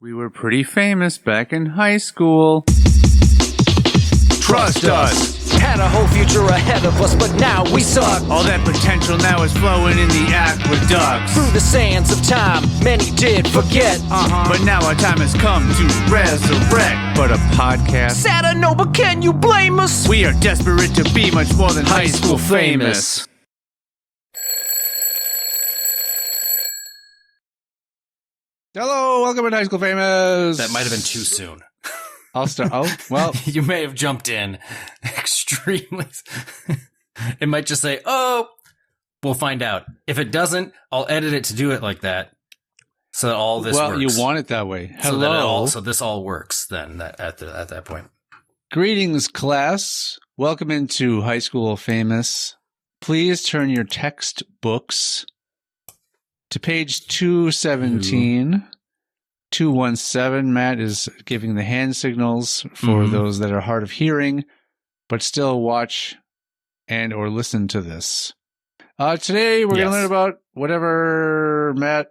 We were pretty famous back in high school. Trust us. Had a whole future ahead of us, but now we suck. All that potential now is flowing in the aqueducts. Through the sands of time, many did forget. But now our time has come to resurrect. But a podcast? Sad I know, but can you blame us? We are desperate to be much more than high school famous. Hello, welcome to High School Famous. That might have been too soon. I'll start. Oh, well. You may have jumped in extremely. It might just say, oh, we'll find out. If it doesn't, I'll edit it to do it like that. So that all this works. Well, you want it that way. Hello. So this all works then at that point. Greetings, class. Welcome into High School Famous. Please turn your textbooks to page 217. 217. Matt is giving the hand signals for those that are hard of hearing, but still watch and or listen to this. Today we're going to learn about whatever Matt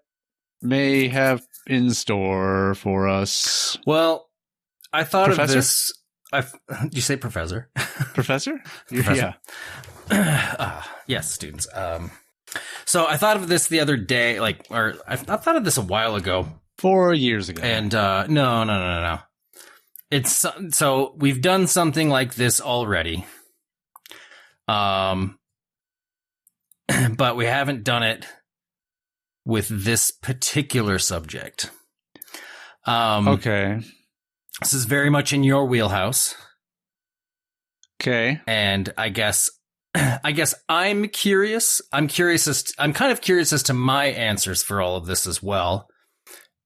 may have in store for us. Well, I thought Professor? of this. Did you say professor? Professor? Professor. Yeah. Yes, students. So I thought of this the other day, I thought of this a while ago. 4 years ago. And no. It's so we've done something like this already. But we haven't done it with this particular subject. Okay. This is very much in your wheelhouse. Okay. And I guess I'm curious. I'm kind of curious as to my answers for all of this as well.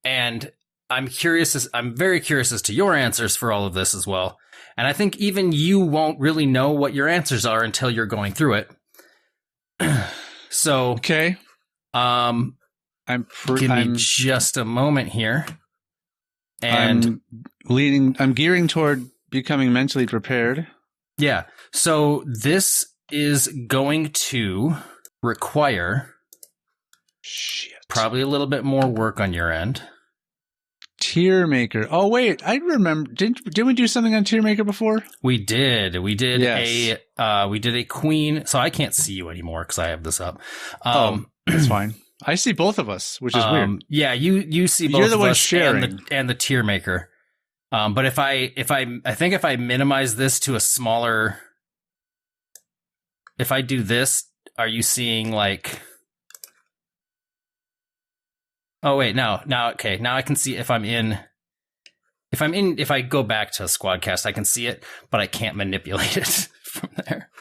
And I'm very curious as to your answers for all of this as well. And I think even you won't really know what your answers are until you're going through it. So, okay. Give me just a moment here. And I'm gearing toward becoming mentally prepared. Yeah. So this is going to require probably a little bit more work on your end. Tier maker. Oh wait, I remember. Didn't we do something on tier maker before? We did. We did yes. we did a queen. So I can't see you anymore because I have this up. That's fine. I see both of us, which is weird. Yeah, you see both You're the of one us sharing. and the tier maker. But if I minimize this to a smaller, if I do this, are you seeing like? Oh wait, okay. Now I can see if I go back to Squadcast, I can see it, but I can't manipulate it from there.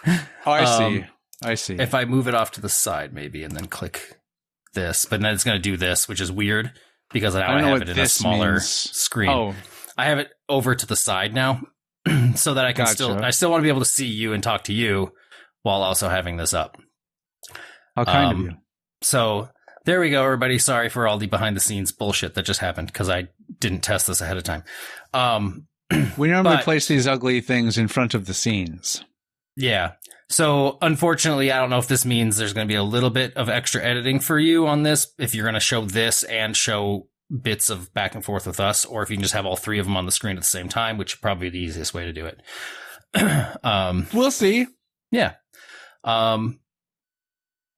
Oh, I see. If I move it off to the side, maybe, and then click this, but then it's going to do this, which is weird because now I have it in a smaller screen. Oh. I have it over to the side now, so that I can I still want to be able to see you and talk to you while also having this up. How kind of you. So there we go, everybody. Sorry for all the behind the scenes bullshit that just happened because I didn't test this ahead of time. We normally place these ugly things in front of the scenes. Yeah. So unfortunately, I don't know if this means there's going to be a little bit of extra editing for you on this. If you're going to show this and show bits of back and forth with us, or if you can just have all three of them on the screen at the same time, which is probably the easiest way to do it. We'll see. Yeah.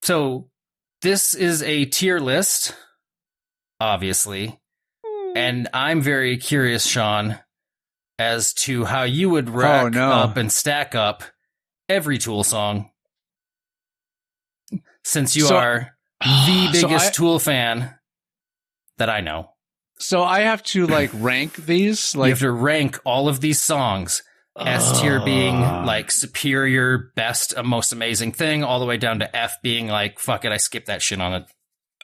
So this is a tier list, obviously, and I'm very curious, Sean, as to how you would rack up and stack up every Tool song, since you are the biggest Tool fan that I know. So I have to rank these? You have to rank all of these songs. S tier being superior, best, most amazing thing, all the way down to F being fuck it, I skipped that shit on it.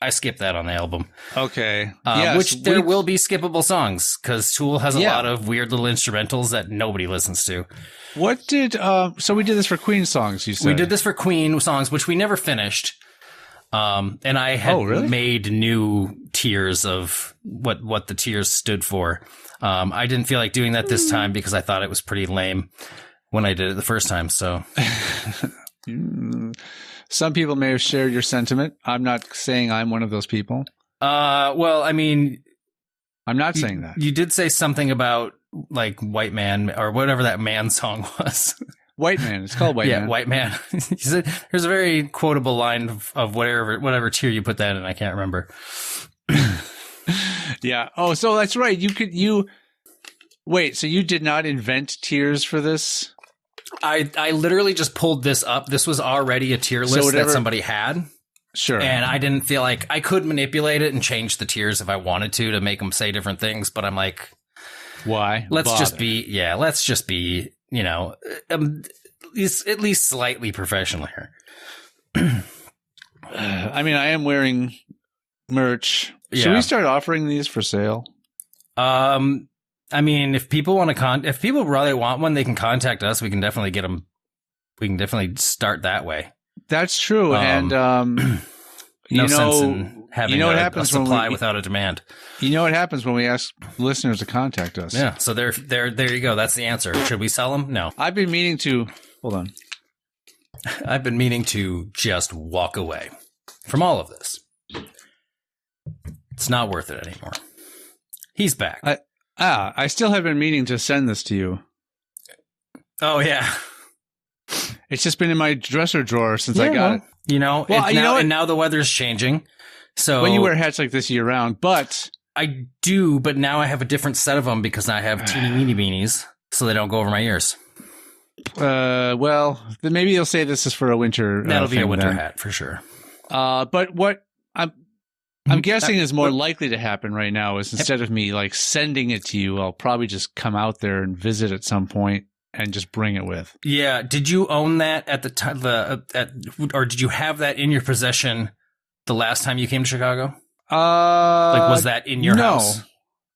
I skipped that on the album. Okay. Which there will be skippable songs because Tool has a lot of weird little instrumentals that nobody listens to. What did so we did this for Queen songs, you said? We did this for Queen songs, which we never finished. And I had made new tiers of what the tiers stood for. I didn't feel like doing that this time because I thought it was pretty lame when I did it the first time. So some people may have shared your sentiment. I'm not saying I'm one of those people. Well, I mean, I'm not saying that. You did say something about like white man or whatever that man song was. White man. It's called White Man. Yeah, white man. You said, there's a very quotable line of whatever tier you put that in. I can't remember. Yeah. Oh, so that's right. Wait, so you did not invent tiers for this? I literally just pulled this up. This was already a tier list that somebody had. Sure. And I didn't feel like I could manipulate it and change the tiers if I wanted to make them say different things. But I'm like, why? Let's just be, at least slightly professional here. I mean, I am wearing merch. Yeah. Should we start offering these for sale? I mean, if people want to if people really want one, they can contact us. We can definitely get them. We can definitely start that way. That's true. And, no sense in having what a happens supply without a demand. You know what happens when we ask listeners to contact us? Yeah. So there you go. That's the answer. Should we sell them? No. I've been meaning to. Hold on. I've been meaning to just walk away from all of this. It's not worth it anymore. He's back. I still have been meaning to send this to you. Oh, yeah. It's just been in my dresser drawer since I got it. And now the weather's changing. So you wear hats like this year round, but I do, but now I have a different set of them because I have teeny weeny beanies so they don't go over my ears. Well, then maybe you'll say this is for a winter. That'll be a winter hat for sure. But what I'm guessing is more likely to happen right now is instead of me like sending it to you, I'll probably just come out there and visit at some point and just bring it with. Yeah. Did you own that at the time? Or did you have that in your possession the last time you came to Chicago? Was that in your house?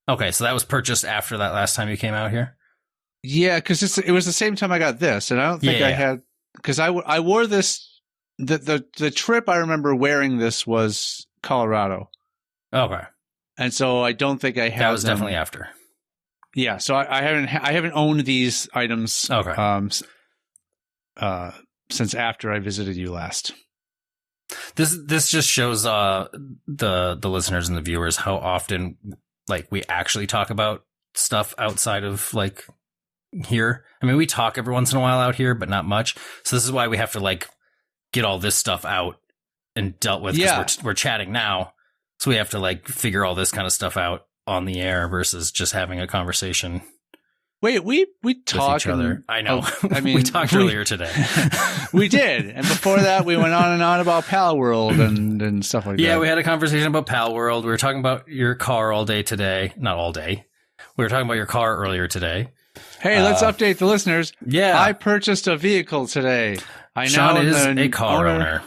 Okay, so that was purchased after that last time you came out here. Yeah, because it was the same time I got this, and I don't think I had because I wore this. The trip I remember wearing this was Colorado. Okay, and so I don't think I had. That was definitely after. Yeah, so I haven't owned these items. Okay. Since after I visited you last. This just shows the listeners and the viewers how often like we actually talk about stuff outside of like here. I mean, we talk every once in a while out here, but not much. So this is why we have to like get all this stuff out and dealt with because we're chatting now. So we have to like figure all this kind of stuff out on the air versus just having a conversation. Wait, we talked each other. I know. I mean, we talked earlier today. We did, and before that, we went on and on about Pal World and stuff like that. Yeah, we had a conversation about Pal World. We were talking about your car all day today. Not all day. We were talking about your car earlier today. Hey, let's update the listeners. Yeah, I purchased a vehicle today. Sean is a car owner.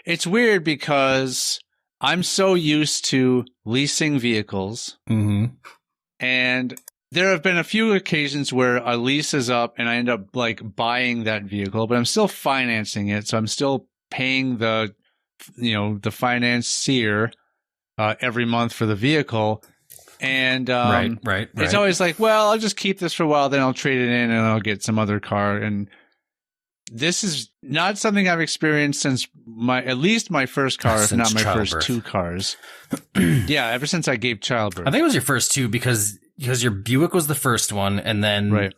It's weird because I'm so used to leasing vehicles, and there have been a few occasions where a lease is up and I end up like buying that vehicle, but I'm still financing it. So I'm still paying the financier every month for the vehicle. And right. It's always like, well, I'll just keep this for a while, then I'll trade it in and I'll get some other car. And this is not something I've experienced since at least my first car, if not my first two cars. Yeah, ever since I gave childbirth. I think it was your first two because your Buick was the first one, and then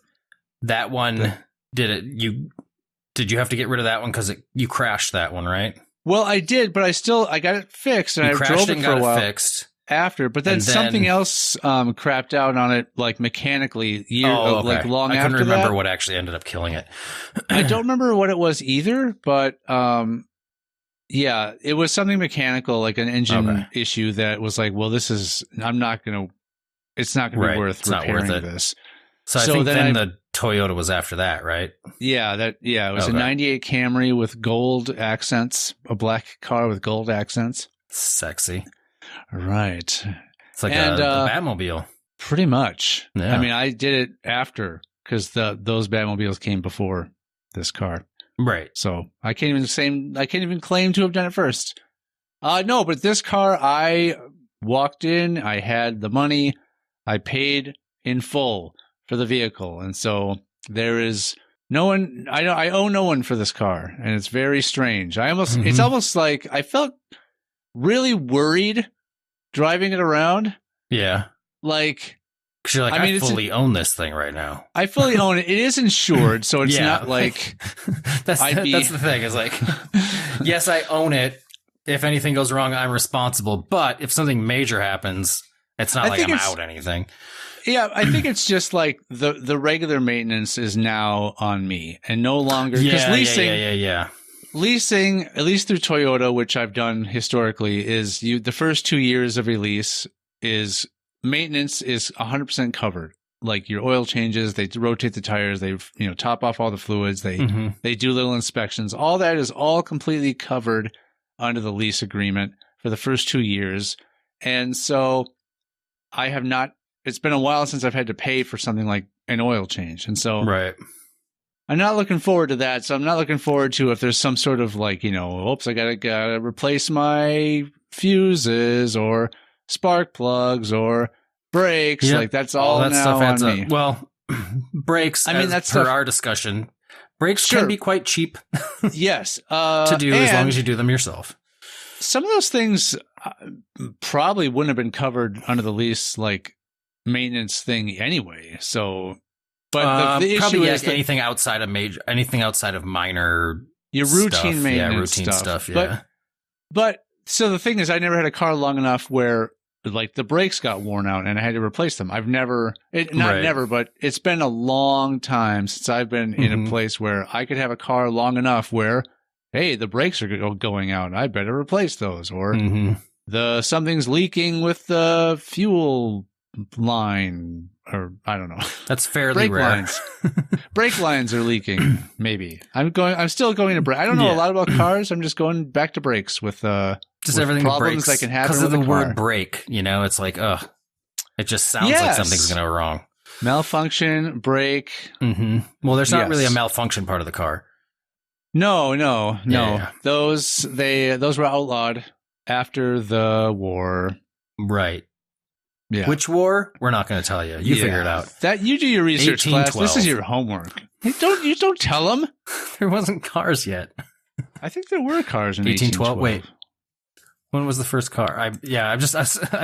that one did you have to get rid of that one because you crashed that one, right? Well, I did, but I got it fixed, and I drove it for a while fixed after. But then something else crapped out on it, like mechanically, like long after that. I couldn't remember what actually ended up killing it. I don't remember what it was either, but yeah, it was something mechanical, like an engine issue that was like, well, it's not going to be worth repairing this. So I think then the Toyota was after that, right? Yeah, it was a 98 Camry with gold accents, a black car with gold accents. Sexy. Right. It's like a Batmobile. Pretty much. Yeah. I mean, I did it after because those Batmobiles came before this car. Right. So I can't even claim to have done it first. No, but this car, I walked in, I had the money, I paid in full for the vehicle. And so there is no one, I owe no one for this car. And it's very strange. It's almost like I felt really worried driving it around. Yeah. like, 'Cause you're like, I fully own this thing right now. I fully own it. It is insured, so it's not like that's the thing. Is like, yes, I own it. If anything goes wrong, I'm responsible. But if something major happens, it's not like I'm out anything. Yeah, I think it's just like the regular maintenance is now on me and no longer because leasing, at least through Toyota, which I've done historically, is the first 2 years of a lease is maintenance is 100% covered. Like your oil changes, they rotate the tires, they top off all the fluids, they do little inspections. All that is all completely covered under the lease agreement for the first 2 years. And so I have not, it's been a while since I've had to pay for something like an oil change. And so I'm not looking forward to that. So I'm not looking forward to if there's some sort of like, oops, I gotta replace my fuses or spark plugs or brakes. Like that's all that now stuff adds on me. Well, brakes. I mean, that's per our discussion. Brakes can be quite cheap. Yes, to do as long as you do them yourself. Some of those things probably wouldn't have been covered under the lease, like maintenance thing anyway. So, but the issue is anything outside of minor, your routine maintenance stuff. Yeah, but so the thing is, I never had a car long enough where like the brakes got worn out and I had to replace them. I've never, never, but it's been a long time since I've been in a place where I could have a car long enough where, hey, the brakes are going out. I better replace those. Or something's leaking with the fuel line, or I don't know. That's fairly rare. Brake lines are leaking. Maybe I'm still going to brake. I don't know a lot about cars. I'm just going back to brakes with just everything problems that can happen because of the car. Word brake. It's like, it just sounds like something's going to go wrong. Malfunction, brake. Well, there's not really a malfunction part of the car. No. Yeah. Those were outlawed after the war. Right. Yeah. Which war? We're not going to tell you. You figure it out. That you do your research class. This is your homework. You don't tell them. There wasn't cars yet. I think there were cars in 1812. Wait. When was the first car? I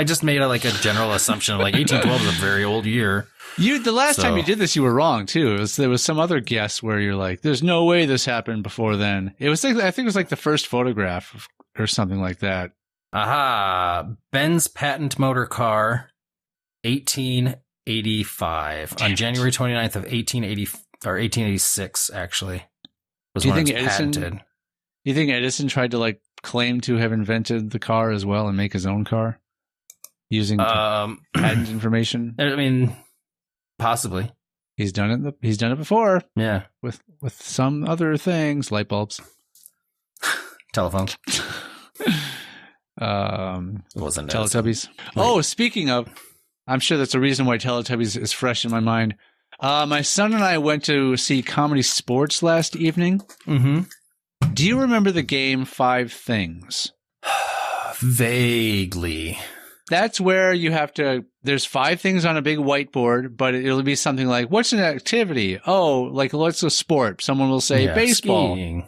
just made a general assumption like 1812 is a very old year. The last time you did this, you were wrong too. There was some other guess where you're like, "There's no way this happened before then." It was I think it was like the first photograph or something like that. Aha! Benz patent motor car, 1885 on January 29th of 1880 or 1886. Actually, was when it was patented. You think Edison tried to claim to have invented the car as well and make his own car using patent information? I mean, possibly. He's done it. He's done it before. Yeah, with some other things, light bulbs, telephones. It wasn't Teletubbies. Oh, speaking of, I'm sure that's a reason why Teletubbies is fresh in my mind. My son and I went to see Comedy Sports last evening. Do you remember the game 5 Things? Vaguely. That's where you have to, there's 5 things on a big whiteboard, but it'll be something like, what's an activity? Oh, like what's a sport? Someone will say baseball. Skiing.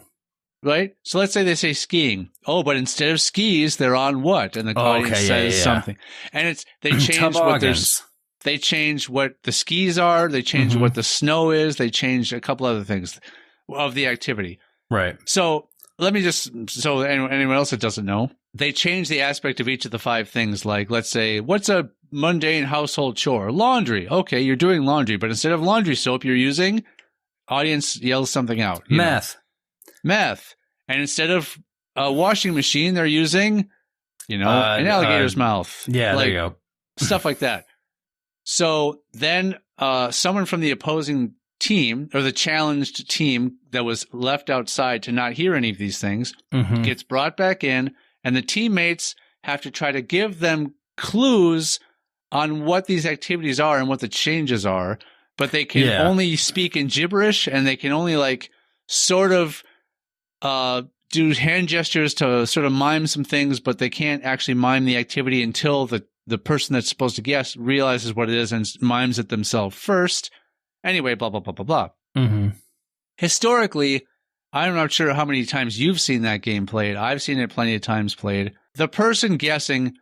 Right? So let's say they say skiing. Oh, but instead of skis, they're on what? And the audience says something. And they change they change what the skis are. They change what the snow is. They change a couple other things of the activity. Right. So so anyone else that doesn't know, they change the aspect of each of the 5 things. Like, let's say, what's a mundane household chore? Laundry. Okay, you're doing laundry, but instead of laundry soap, you're using, audience yells something out. Meth. And instead of a washing machine, they're using, an alligator's mouth. Yeah, there you go. Stuff like that. So then someone from the opposing team or the challenged team that was left outside to not hear any of these things gets brought back in, and the teammates have to try to give them clues on what these activities are and what the changes are, but they can only speak in gibberish, and they can only sort of do hand gestures to sort of mime some things, but they can't actually mime the activity until the person that's supposed to guess realizes what it is and mimes it themselves first. Anyway, blah, blah, blah, blah, blah. Historically, I'm not sure how many times you've seen that game played. I've seen it plenty of times played. The person guessing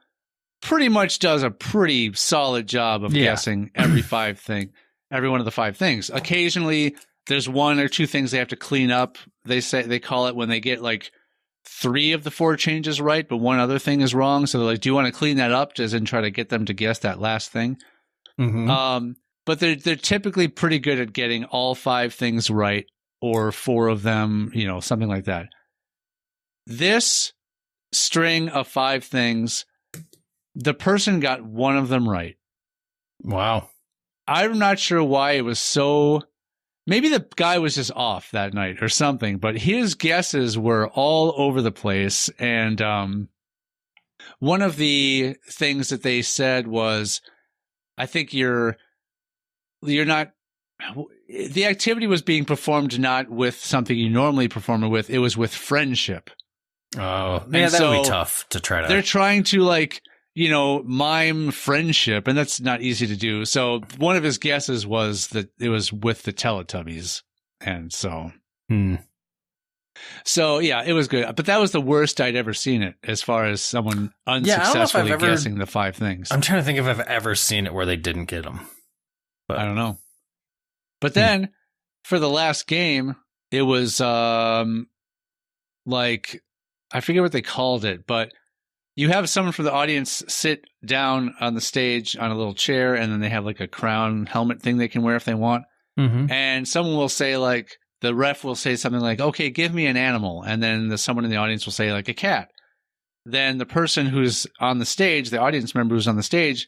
pretty much does a pretty solid job of guessing every one of the 5 things. Occasionally, there's 1 or 2 things they have to clean up. They call it when they get like 3 of the 4 changes right, but 1 other thing is wrong. So they're like, do you want to clean that up? As in try to get them to guess that last thing. Mm-hmm. But they're typically pretty good at getting all 5 things right, or 4 of them, something like that. This string of 5 things, the person got 1 of them right. Wow. I'm not sure why it was so. Maybe the guy was just off that night or something, but his guesses were all over the place. And one of the things that they said was, I think you're not. The activity was being performed not with something you normally perform it with. It was with friendship. Oh, yeah, that would be tough to try to. They're trying to mime friendship, and that's not easy to do. So one of his guesses was that it was with the Teletubbies, and so. So yeah, it was good, but that was the worst I'd ever seen it, as far as someone unsuccessfully guessing the 5 things. I'm trying to think if I've ever seen it where they didn't get them. But I don't know. But then for the last game, it was like, I forget what they called it, but you have someone from the audience sit down on the stage on a little chair, and then they have like a crown helmet thing they can wear if they want. Mm-hmm. And someone will say, like, the ref will say something like, okay, give me an animal. And then someone in the audience will say, like, a cat. Then the person who's on the stage, the audience member who's on the stage,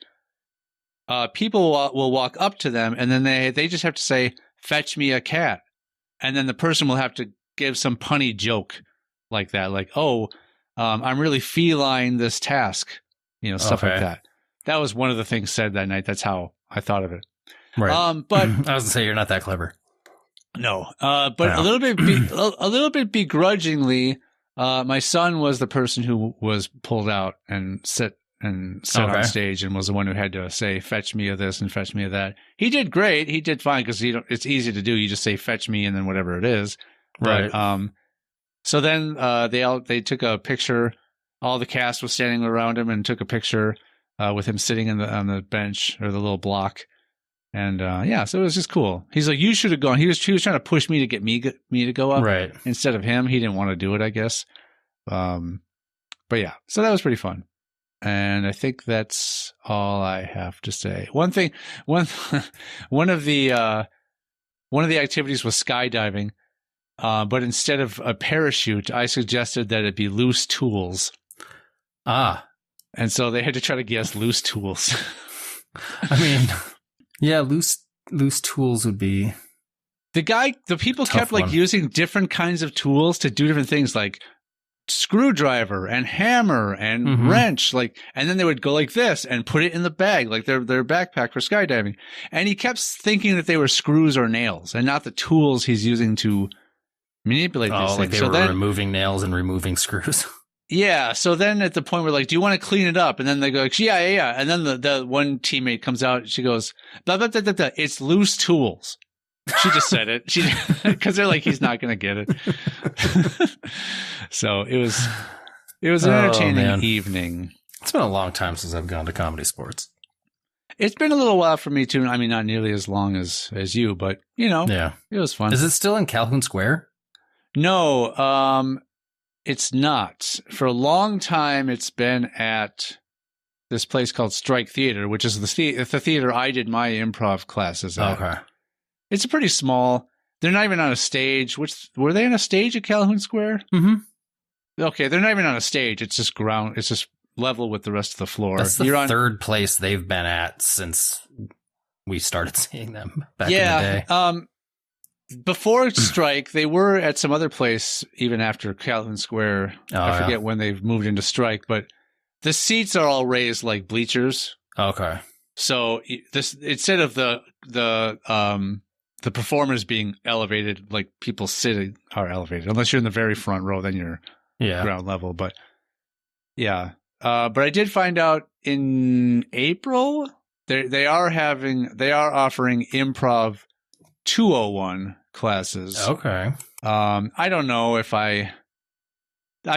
people will walk up to them, and then they just have to say, fetch me a cat. And then the person will have to give some punny joke like that, like, I'm really feline this task, stuff like that. That was one of the things said that night. That's how I thought of it. Right. But I was going to say, you're not that clever. No. But a little bit begrudgingly, my son was the person who was pulled out and set on stage, and was the one who had to say, fetch me of this and fetch me of that. He did great. He did fine, because it's easy to do. You just say, fetch me, and then whatever it is. Right. But, so then they took a picture. All the cast was standing around him and took a picture with him sitting on the bench, or the little block. And so it was just cool. He's like, you should have gone. He was trying to push me to get me to go up, right, instead of him. He didn't want to do it, I guess. But yeah, so that was pretty fun. And I think that's all I have to say. One of the activities was skydiving. But instead of a parachute, I suggested that it be loose tools. And so they had to try to guess loose tools. I mean, yeah, loose tools would be. The people kept like using different kinds of tools to do different things, like screwdriver and hammer and wrench, and then they would go like this and put it in the bag, like their backpack for skydiving. And he kept thinking that they were screws or nails, and not the tools he's using to manipulate these things. Like they were removing nails and removing screws. Yeah. So then at the point where, like, do you want to clean it up? And then they go, like, yeah. And then the one teammate comes out. She goes, blah, blah, blah, blah, blah. It's loose tools. She just said it. Because they're like, he's not going to get it. So it was an entertaining evening. It's been a long time since I've gone to Comedy Sports. It's been a little while for me too. I mean, not nearly as long as you, but it was fun. Is it still in Calhoun Square? No, it's not. For a long time, it's been at this place called Strike Theater, which is the theater I did my improv classes at. Okay. It's a pretty small. They're not even on a stage. Were they on a stage at Calhoun Square? Mm-hmm. Okay, they're not even on a stage. It's just ground. It's just level with the rest of the floor. That's the third place they've been at since we started seeing them back in the day. Before Strike, they were at some other place even after Calhoun Square. I forget when they've moved into Strike, but the seats are all raised like bleachers. Okay. So instead of the performers being elevated, like people sitting are elevated. Unless you're in the very front row, then you're ground level. But yeah. But I did find out in April they are offering improv 201 classes. Okay. I don't know if I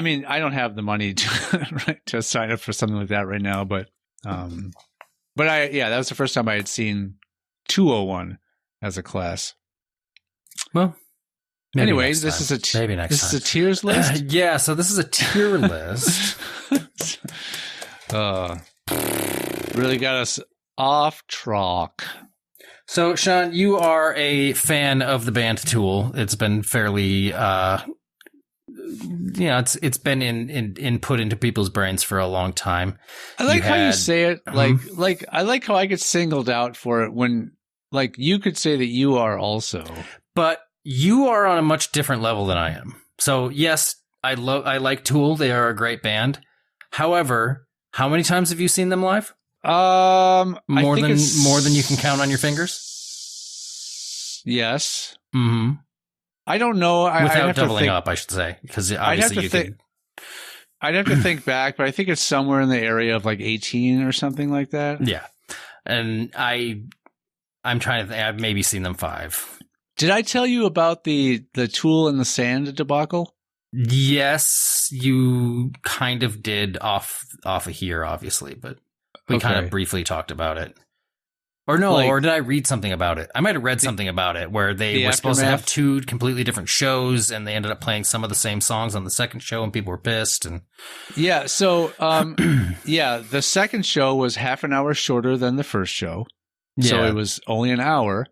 mean, I don't have the money to sign up for something like that right now, but But that was the first time I had seen 201 as a class. Well, anyways, this is a tiers list. Yeah, so this is a tier list. Really got us off track. So, Sean, you are a fan of the band Tool. It's been fairly, it's been input into people's brains for a long time. I like how you say it. Like I like how I get singled out for it when, like, you could say that you are also. But you are on a much different level than I am. So, yes, I like Tool. They are a great band. However, how many times have you seen them live? More than you can count on your fingers. Yes. Mm-hmm. I don't know. Without doubling up, I should say, because obviously I'd have to think back, but I think it's somewhere in the area of like 18 or something like that. Yeah, and I'm trying to think. I've maybe seen them 5. Did I tell you about the Tool in the Sand debacle? Yes, you kind of did off of here, obviously, but we kind of briefly talked about it. Or no, or did I read something about it? I might have read something about it where they were supposed to have 2 completely different shows, and they ended up playing some of the same songs on the second show, and people were pissed. And yeah, so the second show was half an hour shorter than the first show, so it was only an hour,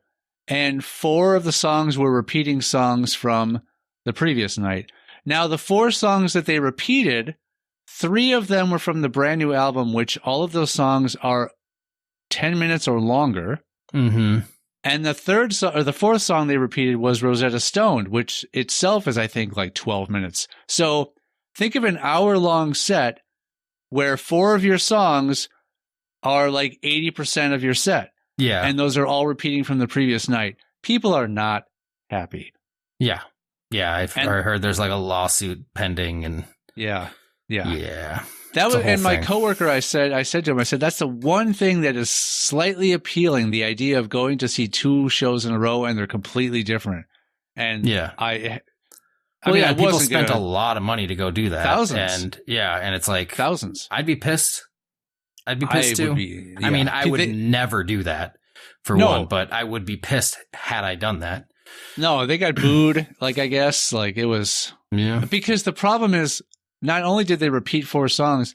and 4 of the songs were repeating songs from the previous night. Now, the 4 songs that they repeated, 3 of them were from the brand new album, which all of those songs are 10 minutes or longer. Mm-hmm. And the 4th song they repeated was Rosetta Stone, which itself is, I think, like 12 minutes. So think of an hour-long set where 4 of your songs are like 80% of your set. Yeah. And those are all repeating from the previous night. People are not happy. Yeah. Yeah, I've heard there's like a lawsuit pending, and yeah. That was, and my coworker, I said to him, that's the one thing that is slightly appealing, the idea of going to see 2 shows in a row and they're completely different. And people spent a lot of money to go do that. Thousands. And and it's like thousands. I'd be pissed. Too. I mean, I would never do that for one, but I would be pissed had I done that. No, they got booed, I guess, it was... Yeah. Because the problem is, not only did they repeat 4 songs,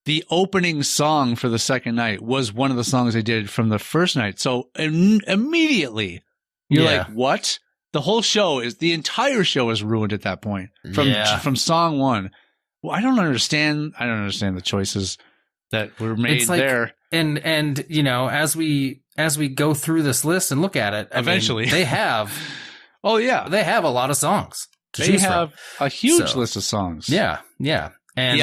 the opening song for the second night was one of the songs they did from the first night. So immediately, you're like, what? The entire show is ruined at that point from song 1. Well, I don't understand the choices that were made there. And as we go through this list and look at it, eventually they have they have a lot if They have a huge list of songs. Yeah. And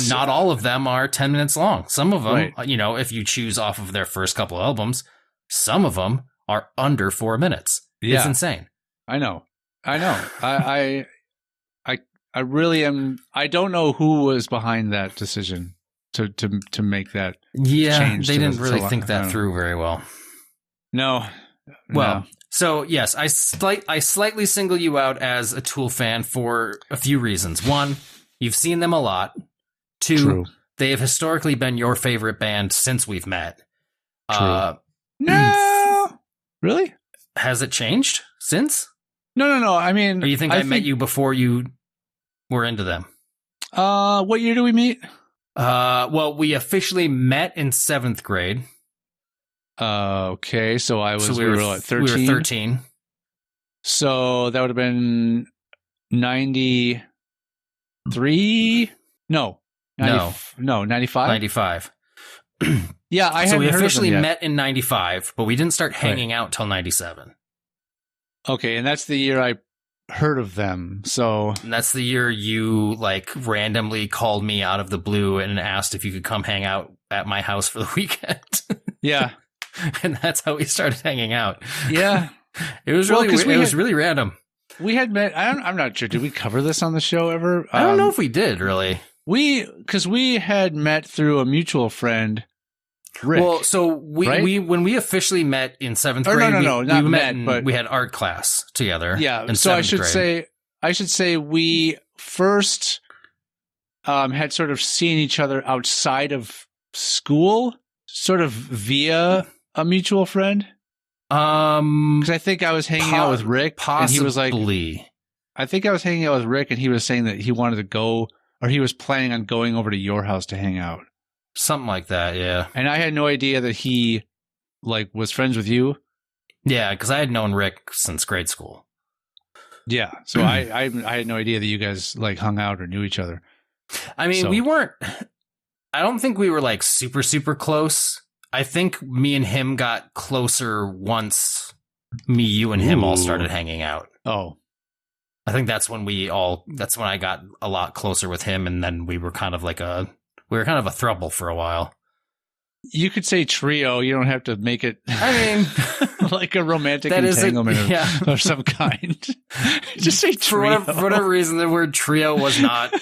not all of them are 10 minutes long. Some of them, if you choose off of their first couple albums, some of them are under 4 minutes. Yeah. It's insane. I know. I really am. I don't know who was behind that decision to make that change. They didn't really think that through very well. No. Well, so yes, I slightly single you out as a Tool fan for a few reasons. 1, you've seen them a lot. 2, True. They have historically been your favorite band since we've met. True. No, really? Has it changed since? No. I mean, or you think I met you before you were into them? What year do we meet? Well, we officially met in 7th grade. Okay, so we were what, 13? We were 13. So that would have been 93? No, 95? 95. Yeah, so we officially met in 95, but we didn't start hanging out till 97. Okay, and that's the year I heard of them. And that's the year you randomly called me out of the blue and asked if you could come hang out at my house for the weekend. Yeah. And that's how we started hanging out. Yeah. It was really random. We had met, I'm not sure, did we cover this on the show ever? I don't know if we did, really. Because we had met through a mutual friend, Rick. Well, so when we officially met in 7th grade, not met, but we had art class together. Yeah, so I should say we first had sort of seen each other outside of school, sort of via a mutual friend? Because I think I was hanging out with Rick, possibly. and he was like, I think I was hanging out with Rick, and he was saying that he wanted to go, or he was planning on going over to your house to hang out. Something like that, yeah. And I had no idea that he, like, was friends with you. Yeah, because I had known Rick since grade school. Yeah, so I had no idea that you guys, like, hung out or knew each other. I mean, we weren't, I don't think we were, like, super, super close. I think me and him got closer once me, you, and him all started hanging out. Oh. I think that's when I got a lot closer with him, and then we were kind of like a throuple for a while. You could say trio. You don't have to make it, I mean, like a romantic entanglement of some kind. Just say trio. For whatever reason, the word trio was not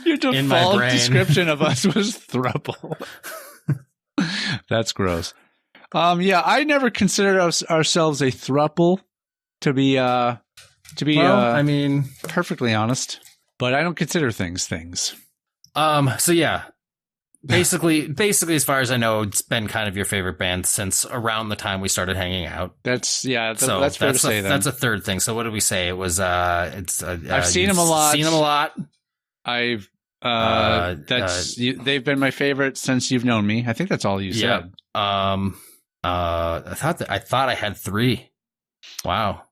your default description of us was throuple. That's gross. Yeah, I never considered ourselves a throuple, to be I mean, perfectly honest, but I don't consider things. So yeah, basically, as far as I know, it's been kind of your favorite band since around the time we started hanging out. That's fair to say. That's a third thing. So what did we say? It was I've seen them a lot. I've they've been my favorite since you've known me. I think that's all you said. I thought I had 3. Wow.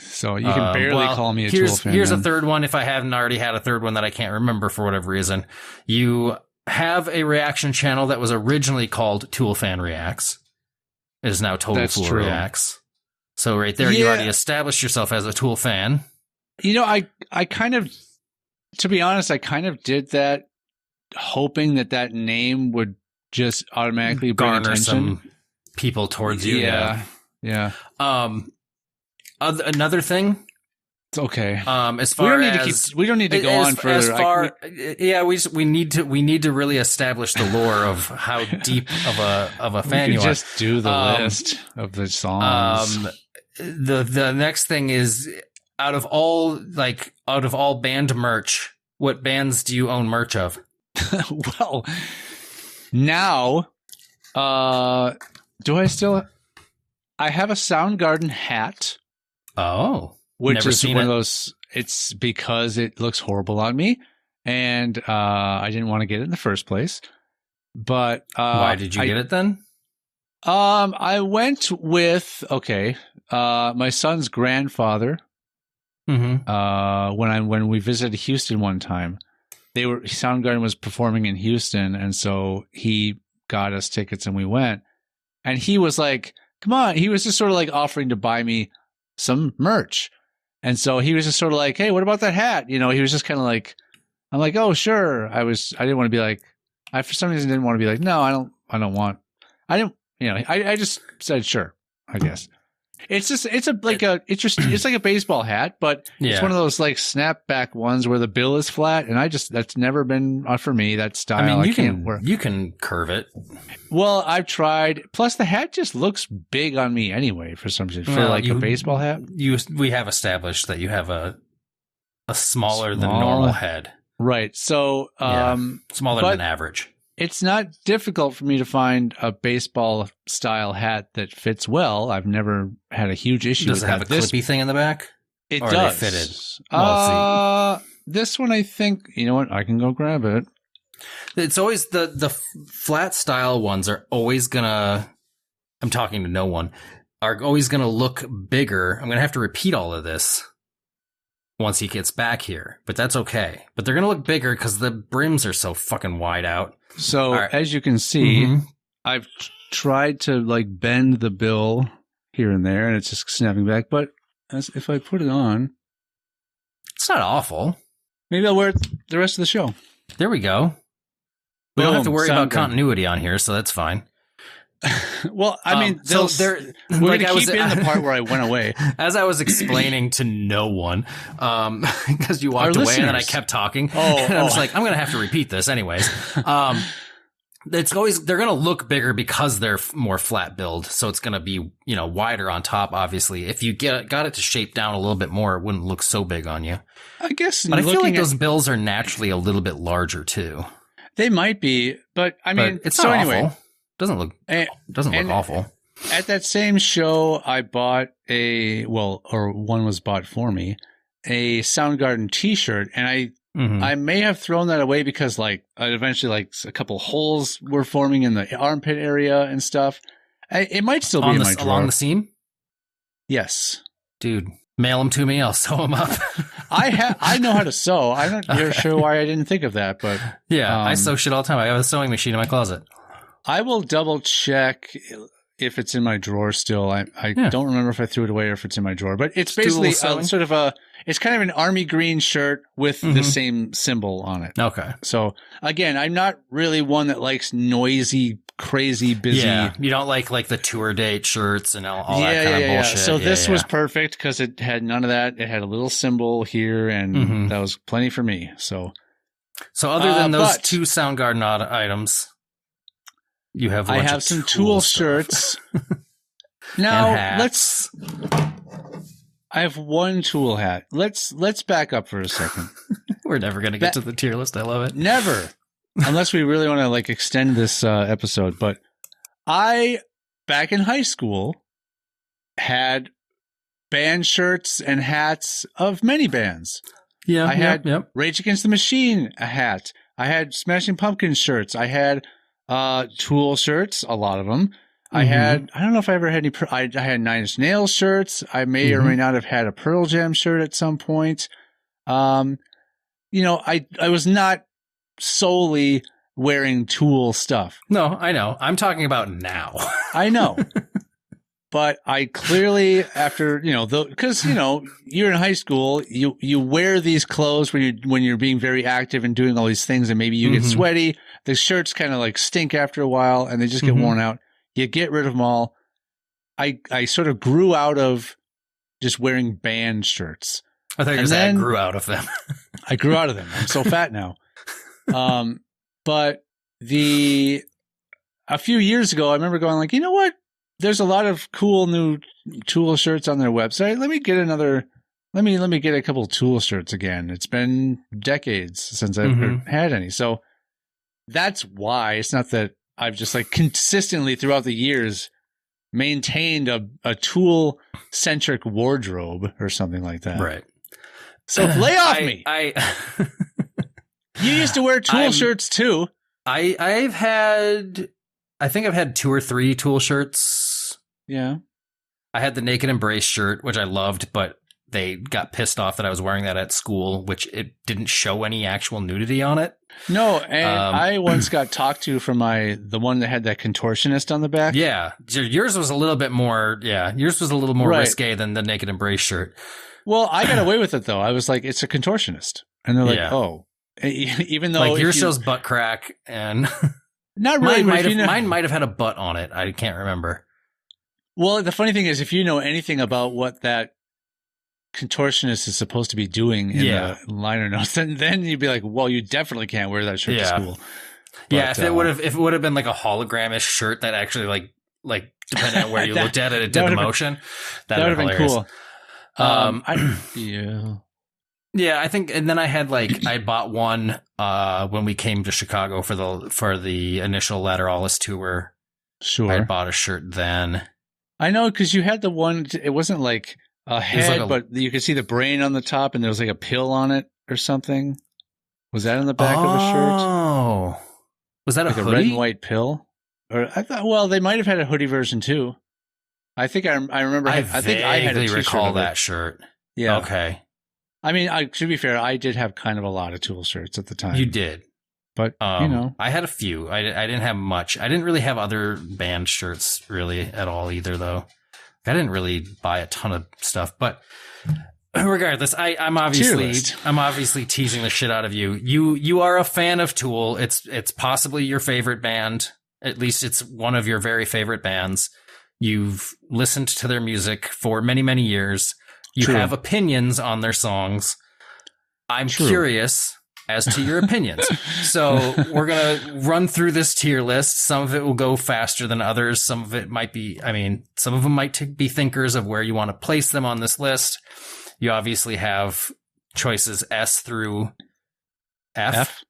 So you can barely call me a Tool fan. Here's a third one. If I haven't already had a third one that I can't remember for whatever reason, you have a reaction channel that was originally called Tool Fan Reacts. It is now Total Fool Reacts. So right there, you already established yourself as a Tool fan. You know, I kind of, to be honest, I kind of did that hoping that name would just automatically garner some people towards you. Yeah. Another thing. It's okay. As far we don't need to go on further. We need to really establish the lore of how deep of a fan you are. Just do the list of the songs. The next thing is out of all band merch, what bands do you own merch of? Well, now, do I still? I have a Soundgarden hat. Oh, which is one of those. It's because it looks horrible on me, and I didn't want to get it in the first place. But why did you get it then? I went with my son's grandfather. Mm-hmm. When we visited Houston one time, Soundgarden was performing in Houston, and so he got us tickets, and we went. And he was like, "Come on!" He was just sort of like offering to buy me some merch. And so he was just sort of like, "Hey, what about that hat?" You know, he was just kind of like, I'm like, "Oh, sure." I didn't want to be like, for some reason didn't want to be like, "No, I just said, "Sure," I guess. It's like a baseball hat, but it's one of those like snapback ones where the bill is flat, and that's never been for me, that style. I mean, you can curve it. Well, I've tried. Plus, the hat just looks big on me anyway for some reason. For a baseball hat, we have established that you have a smaller than normal head, right? So, smaller than average. It's not difficult for me to find a baseball style hat that fits well. I've never had a huge issue with that. Does it have a clippy thing in the back? It or does. Are they fitted? This one, I think, you know what? I can go grab it. It's always the flat style ones are always gonna, I'm talking to no one, are always gonna look bigger. I'm gonna have to repeat all of this once he gets back here, but that's okay. But they're gonna look bigger because the brims are so fucking wide out. So as you can see, I've tried to like bend the bill here and there, and it's just snapping back. But if I put it on, it's not awful. Maybe I'll wear it the rest of the show. There we go. We don't have to worry about continuity on here, so that's fine. Well, I mean, we're going to keep in the part where I went away. As I was explaining to no one, because you walked away and then I kept talking. And I was like, I'm going to have to repeat this anyways. They're going to look bigger because they're more flat build. So it's going to be, wider on top, obviously. If you got it to shape down a little bit more, it wouldn't look so big on you. I guess. But I feel like those bills are naturally a little bit larger too. They might be, but I mean, But it's so not anyway, awful. Doesn't look awful. At that same show, I bought one was bought for me, a Soundgarden T-shirt, and I may have thrown that away because like eventually like a couple holes were forming in the armpit area and stuff. It might still be in my drawer. Along the seam? Yes. Dude, mail them to me. I'll sew them up. I know how to sew. I'm not sure why I didn't think of that, but yeah, I sew shit all the time. I have a sewing machine in my closet. I will double check if it's in my drawer still. I don't remember if I threw it away or if it's in my drawer, but it's basically it's kind of an army green shirt with the same symbol on it. Okay. So again, I'm not really one that likes noisy, crazy, busy. Yeah, you don't like the tour date shirts and all that kind of bullshit. So this was perfect because it had none of that. It had a little symbol here, and that was plenty for me. So other than those two Soundgarden items, you have. I have some Tool shirts. Now I have one Tool hat. Let's back up for a second. We're never going to get to the tier list. I love it. Never. Unless we really want to like extend this episode. But I, back in high school, had band shirts and hats of many bands. Yeah. I had Rage Against the Machine, a hat. I had Smashing Pumpkins shirts. I had Tool shirts, a lot of them. I don't know if I ever had any, I had Nine Inch Nails shirts. I may or may not have had a Pearl Jam shirt at some point. I was not solely wearing Tool stuff. No, I know. I'm talking about now. I know. But I clearly, after, because, you're in high school, you wear these clothes when you're being very active and doing all these things, and maybe you get sweaty. The shirts kind of like stink after a while and they just get worn out. You get rid of them all. I sort of grew out of just wearing band shirts. I thought you said I grew out of them. I grew out of them. I'm so fat now. But a few years ago, I remember going like, you know what? There's a lot of cool new Tool shirts on their website. Let me get a couple of Tool shirts again. It's been decades since I've had any. So that's why. It's not that I've just like consistently throughout the years maintained a Tool centric wardrobe or something like that. Right. So lay off me. You used to wear Tool shirts too. I think I've had 2 or 3 Tool shirts. Yeah. I had the Naked Embrace shirt, which I loved, but they got pissed off that I was wearing that at school, which it didn't show any actual nudity on it. No, and I once got talked to from the one that had that contortionist on the back. Yeah. Yours was a little bit more, risque than the Naked Embrace shirt. Well, I got away with it though. I was like, it's a contortionist. And they're like, oh. Even though like yours shows butt crack and not really. Mine might have had a butt on it. I can't remember. Well, the funny thing is, if you know anything about what that contortionist is supposed to be doing in the liner notes, then you'd be like, well, you definitely can't wear that shirt to school. But, if it would have been like a hologramish shirt that actually like depending on where you looked at it, it did the motion. That would have been cool. Yeah, I think, and then I bought one when we came to Chicago for the initial Lateralis tour. Sure, I bought a shirt then. I know because you had the one. It wasn't like a head, but you could see the brain on the top, and there was like a pill on it or something. Was that in the back of a shirt? Oh, was that like a red and white pill? Or I thought, well, they might have had a hoodie version too. I think I remember. I think I had a t-shirt recall that shirt. Yeah. Okay. I mean, to be fair, I did have kind of a lot of Tool shirts at the time. You did. But, I had a few. I didn't have much. I didn't really have other band shirts really at all either, though. I didn't really buy a ton of stuff. But regardless, I'm obviously teasing the shit out of you. You are a fan of Tool. It's possibly your favorite band. At least it's one of your very favorite bands. You've listened to their music for many, many years. You have opinions on their songs. I'm curious as to your opinions. So we're going to run through this tier list. Some of it will go faster than others. Some of it might be, some of them might be thinkers of where you want to place them on this list. You obviously have choices S through F.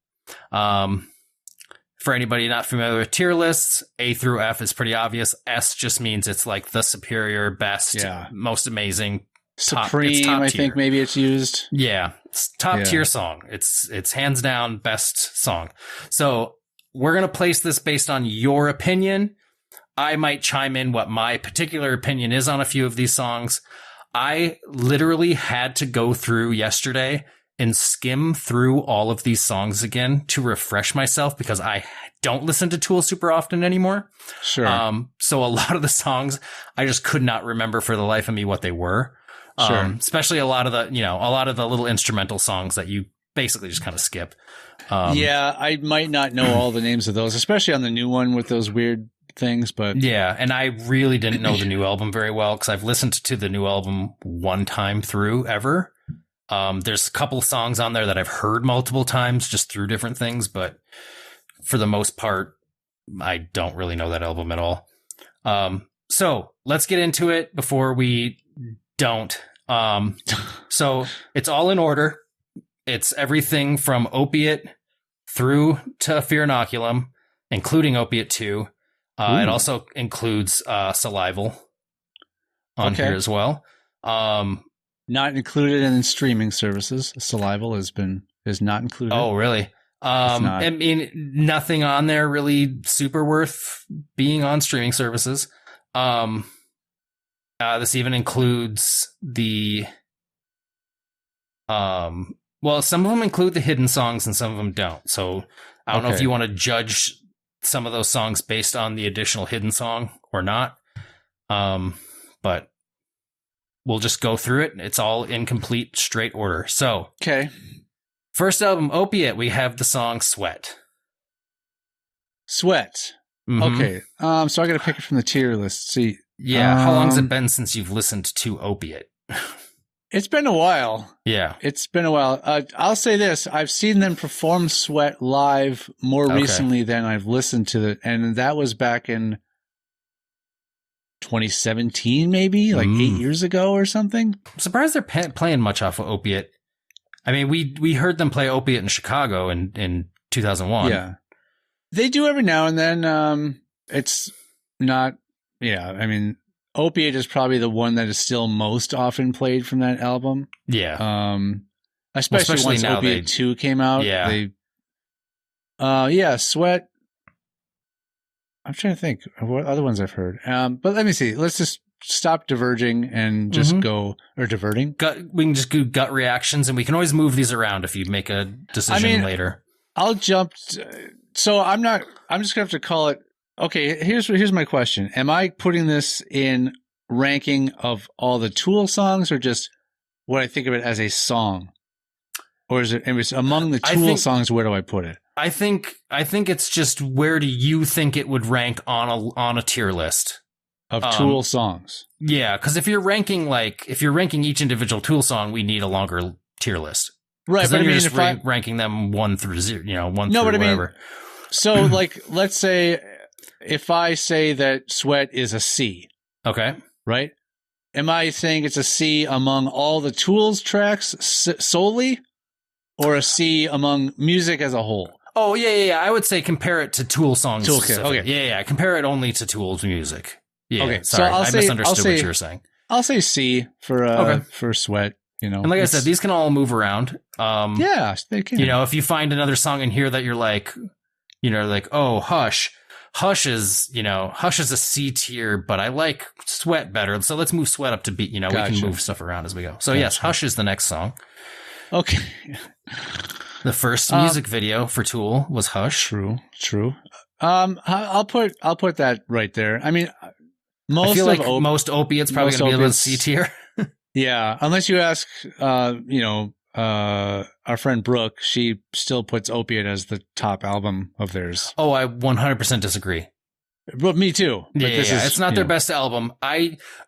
For anybody not familiar with tier lists, A through F is pretty obvious. S just means it's like the superior, best, most amazing, supreme. Top I think maybe it's used. Yeah, it's top tier song. It's hands down best song. So we're gonna place this based on your opinion. I might chime in what my particular opinion is on a few of these songs. I literally had to go through yesterday and skim through all of these songs again to refresh myself because I don't listen to Tool super often anymore. Sure. So a lot of the songs, I just could not remember for the life of me what they were. Sure. Especially a lot of the little instrumental songs that you basically just kind of skip. Yeah, I might not know all the names of those, especially on the new one with those weird things, but yeah, and I really didn't know the new album very well because I've listened to the new album one time through ever. There's a couple songs on there that I've heard multiple times just through different things, but for the most part, I don't really know that album at all. So let's get into it before we don't. So it's all in order. It's everything from Opiate through to Fear Inoculum, including Opiate 2. It also includes Salival on here as well. Not included in streaming services. Salival is not included. Oh, really? I mean, nothing on there really super worth being on streaming services. This even includes the well, some of them include the hidden songs and some of them don't. So I don't know if you want to judge some of those songs based on the additional hidden song or not. But we'll just go through it. It's all in complete straight order. So, first album, Opiate, we have the song Sweat. Sweat. Mm-hmm. Okay. So I got to pick it from the tier list. See. Yeah. How long has it been since you've listened to Opiate? It's been a while. Yeah. It's been a while. I'll say this. I've seen them perform Sweat live more recently than I've listened to it. And that was back in 2017, maybe like 8 years ago or something. I'm surprised they're playing much off of Opiate. I mean, we heard them play Opiate in Chicago in 2001. Yeah. They do every now and then. It's not, I mean, Opiate is probably the one that is still most often played from that album. Yeah. Especially once Opiate 2 came out. Yeah. Sweat. I'm trying to think of what other ones I've heard. But let me see. Let's just stop diverging and just go, or diverting. We can just do gut reactions, and we can always move these around if you make a decision later. I'll jump. So I'm just going to have to call it. Okay, here's my question. Am I putting this in ranking of all the Tool songs or just what I think of it as a song? Or is it among the Tool songs, where do I put it? I think it's just where do you think it would rank on a tier list of Tool songs? Yeah, because if you're ranking each individual Tool song, we need a longer tier list. Right, but then you're just ranking them 1 through 0, 1 through whatever. So like let's say if I say that Sweat is a C. Okay. Right? Am I saying it's a C among all the Tools tracks solely, or a C among music as a whole? Oh, yeah. I would say compare it to Tool songs. Okay. Yeah. Compare it only to Tool's music. Yeah. Okay. Sorry, I misunderstood what you were saying. I'll say C for Sweat. And like I said, these can all move around. Yeah, they can. If you find another song in here that you're like, oh, Hush. Hush is a C tier, but I like Sweat better. So let's move Sweat up to B. We can move stuff around as we go. So yes, Hush is the next song. Okay. The first music video for Tool was Hush. True. I'll put that right there. I mean, I feel like most Opiates probably going to be a C tier. Yeah, unless you ask, our friend Brooke, she still puts Opiate as the top album of theirs. Oh, I 100% disagree. But me too. But it's not their best album.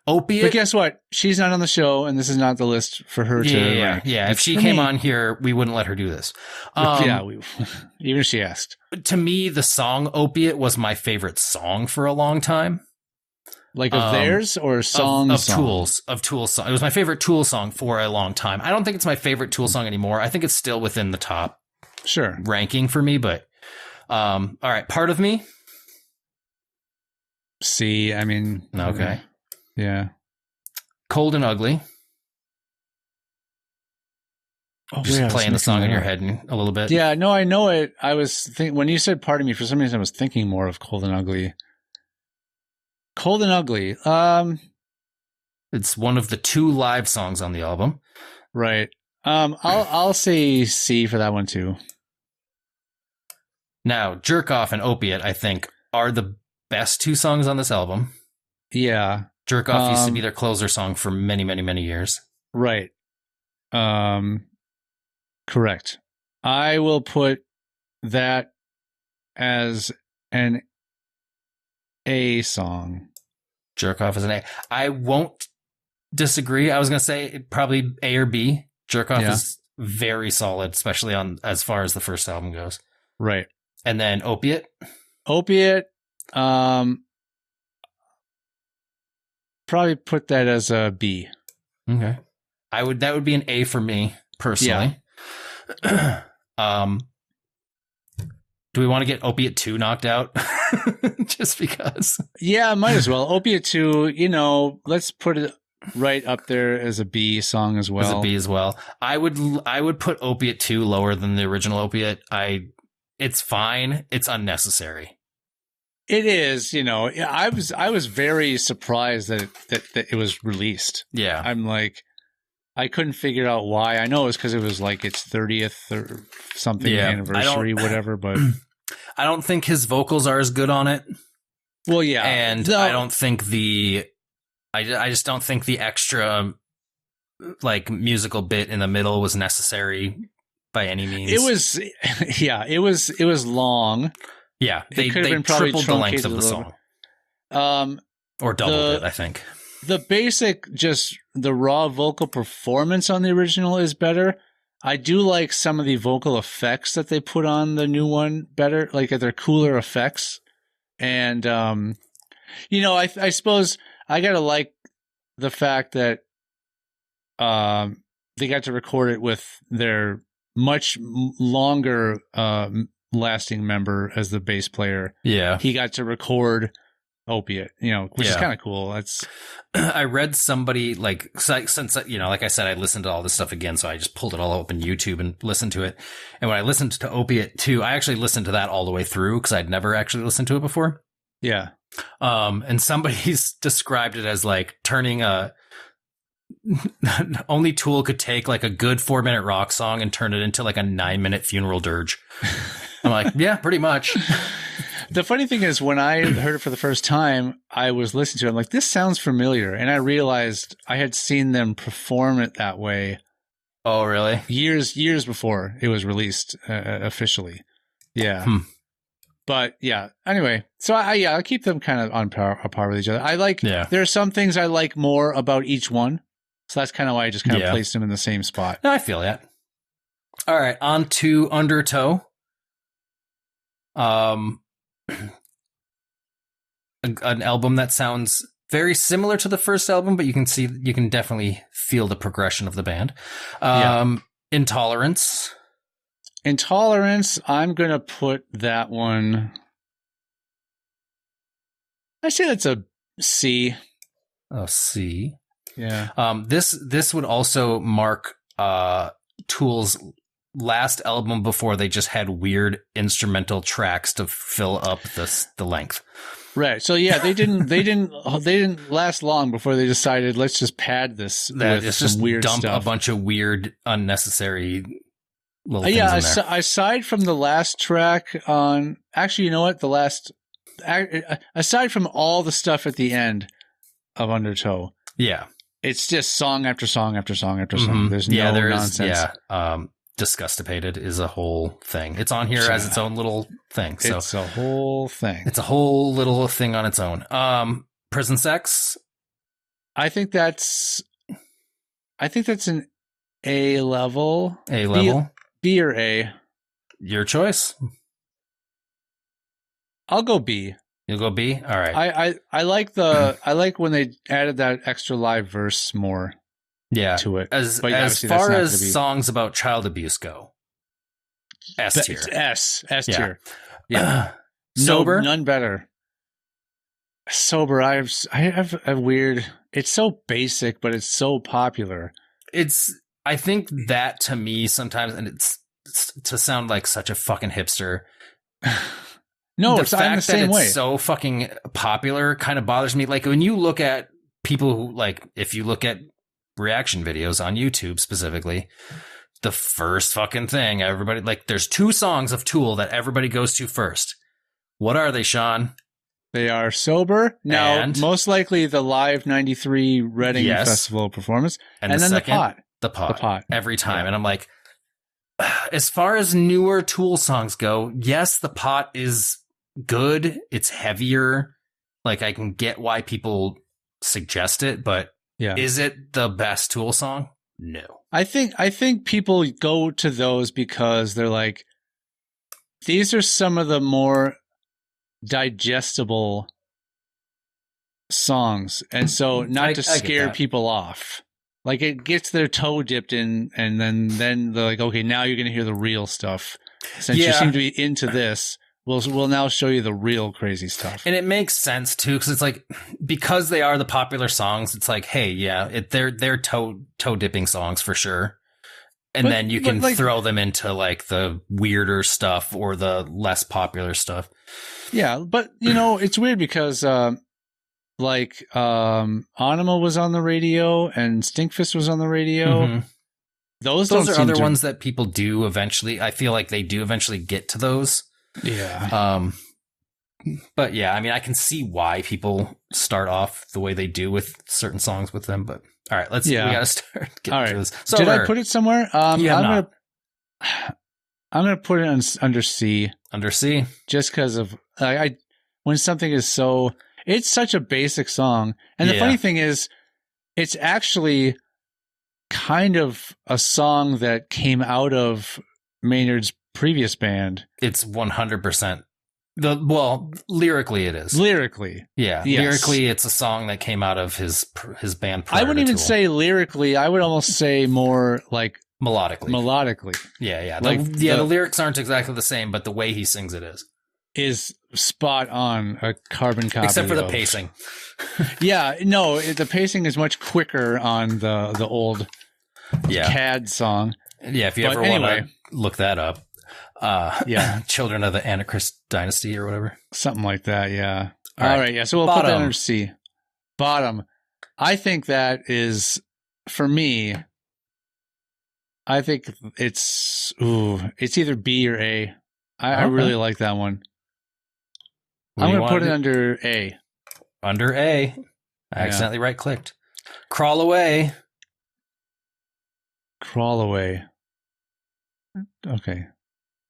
Opiate. But guess what? She's not on the show, and this is not the list for her to rank. Yeah. If she came on here, we wouldn't let her do this. Even if she asked. To me, the song Opiate was my favorite song for a long time. Like of theirs or songs? Of Tool's song. It was my favorite Tool song for a long time. I don't think it's my favorite Tool song anymore. I think it's still within the top ranking for me, but All right, Part of Me. C. I mean, Okay. Yeah. Cold and Ugly. Oh, Just wait, I was playing the mixing song that in your up. head a little bit. Yeah, no, I know it. I was when you said Part of Me, for some reason I was thinking more of Cold and Ugly. Cold and Ugly. It's one of the 2 live songs on the album. Right. I'll say C for that one too. Now, Jerk Off and Opiate, I think, are the best 2 songs on this album. Yeah. Jerk Off used to be their closer song for many, many, many years. Right. Correct. I will put that as an A song. Jerk Off is an A. I won't disagree. I was going to say probably A or B. Jerk Off is very solid, especially on as far as the first album goes. Right. And then Opiate. Opiate. Probably put that as a B. Okay. That would be an A for me personally. Yeah. Do we want to get Opiate 2 knocked out? Just because. Yeah, might as well. Opiate 2, let's put it right up there as a B song as well. As a B as well. I would put Opiate 2 lower than the original Opiate. It's fine. It's unnecessary. It is, I was very surprised that it was released. Yeah. I'm like, I couldn't figure out why. I know it was because it was like its 30th or something anniversary, whatever, but I don't think his vocals are as good on it. Well, yeah. And I don't think I just don't think the extra like musical bit in the middle was necessary by any means. It was, it was long. Yeah, they been probably tripled the length of the song. Or doubled it, I think. The basic, just the raw vocal performance on the original is better. I do like some of the vocal effects that they put on the new one better, like they're cooler effects. And, I suppose I gotta like the fact that they got to record it with their much longer lasting member as the bass player. Yeah. He got to record Opiate, which is kind of cool. That's I read somebody since like I said, I listened to all this stuff again, so I just pulled it all up in YouTube and listened to it. And when I listened to Opiate 2, I actually listened to that all the way through because I'd never actually listened to it before. Yeah. And somebody's described it as like turning only Tool could take like a good 4-minute rock song and turn it into like a 9-minute funeral dirge. I'm like, yeah, pretty much. The funny thing is, when I heard it for the first time, I was listening to it. I'm like, this sounds familiar. And I realized I had seen them perform it that way. Oh, really? Years before it was released officially. Yeah. But yeah, anyway. So I keep them kind of on par with each other. There are some things I like more about each one. So that's kind of why I just kind of placed them in the same spot. I feel that. All right. On to Undertow. An album that sounds very similar to the first album, but you can definitely feel the progression of the band. Intolerance, I'm going to put that one. I say that's a C. A C. Yeah. This would also mark Tool's last album before they just had weird instrumental tracks to fill up the length. Right. So yeah, they didn't last long before they decided let's just pad this with some weird dump stuff. A bunch of weird, unnecessary little things in there. Aside from the last track on, actually, you know what? Aside from all the stuff at the end of Undertow, it's just song after song after song after song. Mm-hmm. There's no nonsense. Disgustipated is a whole thing. It's on here as its own little thing. So it's a whole thing. It's a whole little thing on its own. Prison Sex. I think that's an A level. A level. B or A. Your choice. I'll go B. You'll go B? All right. I like when they added that extra live verse more. To it. As far as songs about child abuse go, S tier. S tier. Yeah. Sober? none better. Sober, I have a weird. It's so basic, but it's so popular. I think that to me sometimes, and it's to sound like such a fucking hipster. No, The fact I'm the same that it's way. so fucking popular kind of bothers me. Like when you look at people who like, if you look at reaction videos on YouTube specifically, the first fucking thing everybody like, there's 2 songs of Tool that everybody goes to first. What are they, Sean? They are Sober. Now, And? most likely the live 93 Reading Yes. Festival performance. And then second, the pot. The pot. The pot. Every time. Yeah. And I'm like, as far as newer Tool songs go, yes, the pot is good. It's heavier. Like I can get why people suggest it, but Yeah. is it the best Tool song? No. I think people go to those because they're like, these are some of the more digestible songs, and so not to scare people off. Like it gets their toe dipped in, and then they're like, okay, now you're going to hear the real stuff. Since you seem to be into this, we'll now show you the real crazy stuff. And it makes sense too, because it's like, because they are the popular songs, it's like, hey, yeah, they're toe dipping songs for sure. And then you can throw them into like the weirder stuff or the less popular stuff. Yeah, but it's weird because Anima was on the radio and Stinkfist was on the radio. Mm-hmm. Those are other ones that people do eventually. I feel like they do eventually get to those. Yeah. But yeah, I mean, I can see why people start off the way they do with certain songs with them. But all right, we gotta start getting to this. So did I put it somewhere? I'm not. gonna put it under C. Under C, just because of when something is so, it's such a basic song, and the funny thing is, it's actually kind of a song that came out of Maynard's previous band. It's 100%. Lyrically it is. Lyrically. Yeah. Yes. Lyrically, it's a song that came out of his band. I wouldn't even say lyrically. I would almost say more like melodically. Yeah. The lyrics aren't exactly the same, but the way he sings it is spot on, a carbon copy. Except for the pacing. Yeah. No, the pacing is much quicker on the old CAD song. Yeah. If you ever want to look that up. Children of the Antichrist Dynasty or whatever. Something like that, yeah. All right, yeah. So we'll put that under C. Bottom. I think that is, for me, I think it's either B or A. I really like that one. I'm going to put it under A. Under A. I accidentally right-clicked. Crawl Away. Crawl Away. Okay.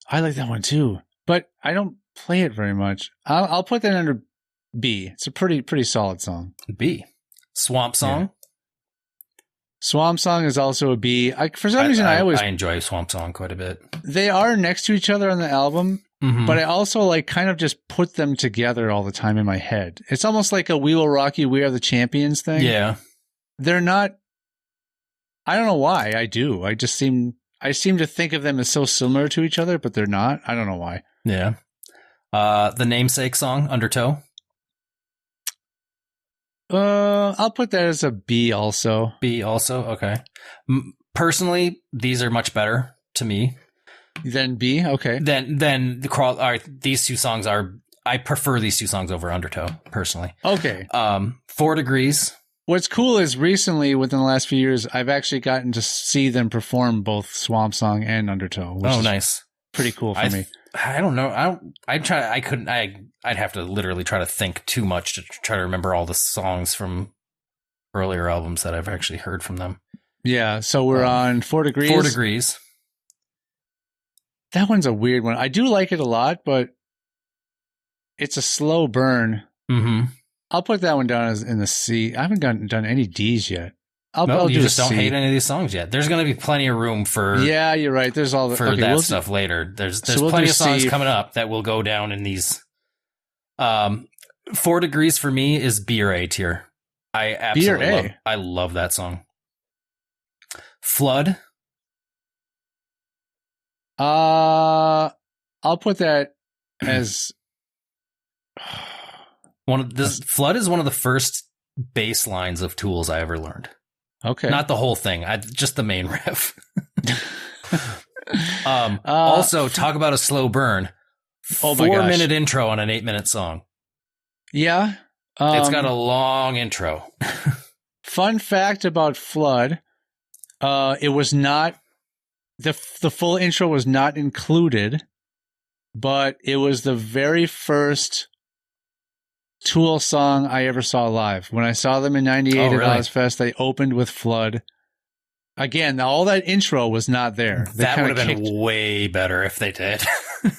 I like that one too, but I don't play it very much. I'll put that under B. It's a pretty solid song. B. Swamp Song. Yeah. Swamp Song is also a B. For some reason, I enjoy Swamp Song quite a bit. They are next to each other on the album, but I also kind of just put them together all the time in my head. It's almost like a We Will Rock You, We Are the Champions thing. Yeah. They're not. I don't know why. I do. I seem to think of them as so similar to each other, but they're not. I don't know why. Yeah. The Namesake song, Undertow. I'll put that as a B also. B also? Okay. Personally, these are much better to me. Then B? Okay. Then the Crawl. All right, these 2 songs I prefer these 2 songs over Undertow, personally. Okay. 4 Degrees. What's cool is recently, within the last few years, I've actually gotten to see them perform both Swamp Song and Undertow. Which is nice. Pretty cool for me. I don't know. I'd have to literally try to think too much to try to remember all the songs from earlier albums that I've actually heard from them. Yeah. So we're on 4 Degrees. 4 Degrees. That one's a weird one. I do like it a lot, but it's a slow burn. Mm-hmm. I'll put that one down as in the C. I haven't done any D's yet. You just don't hate any of these songs yet. There's going to be plenty of room for. Yeah, you're right. There's all that stuff later. There's plenty of songs coming up that will go down in these. 4 Degrees for me is B or A tier. I absolutely love that song. Flood. I'll put that as Flood is one of the first bass lines of Tools I ever learned. okay. Not the whole thing, just the main riff. Also, talk about a slow burn. Oh my gosh. 4-minute intro on an 8-minute song. Yeah. It's got a long intro. Fun fact about Flood, it was not the full intro was not included, but it was the very first Tool song I ever saw live. When I saw them in '98 at really? Ozfest, they opened with Flood. Again, all that intro was not there. That would have been way better if they did.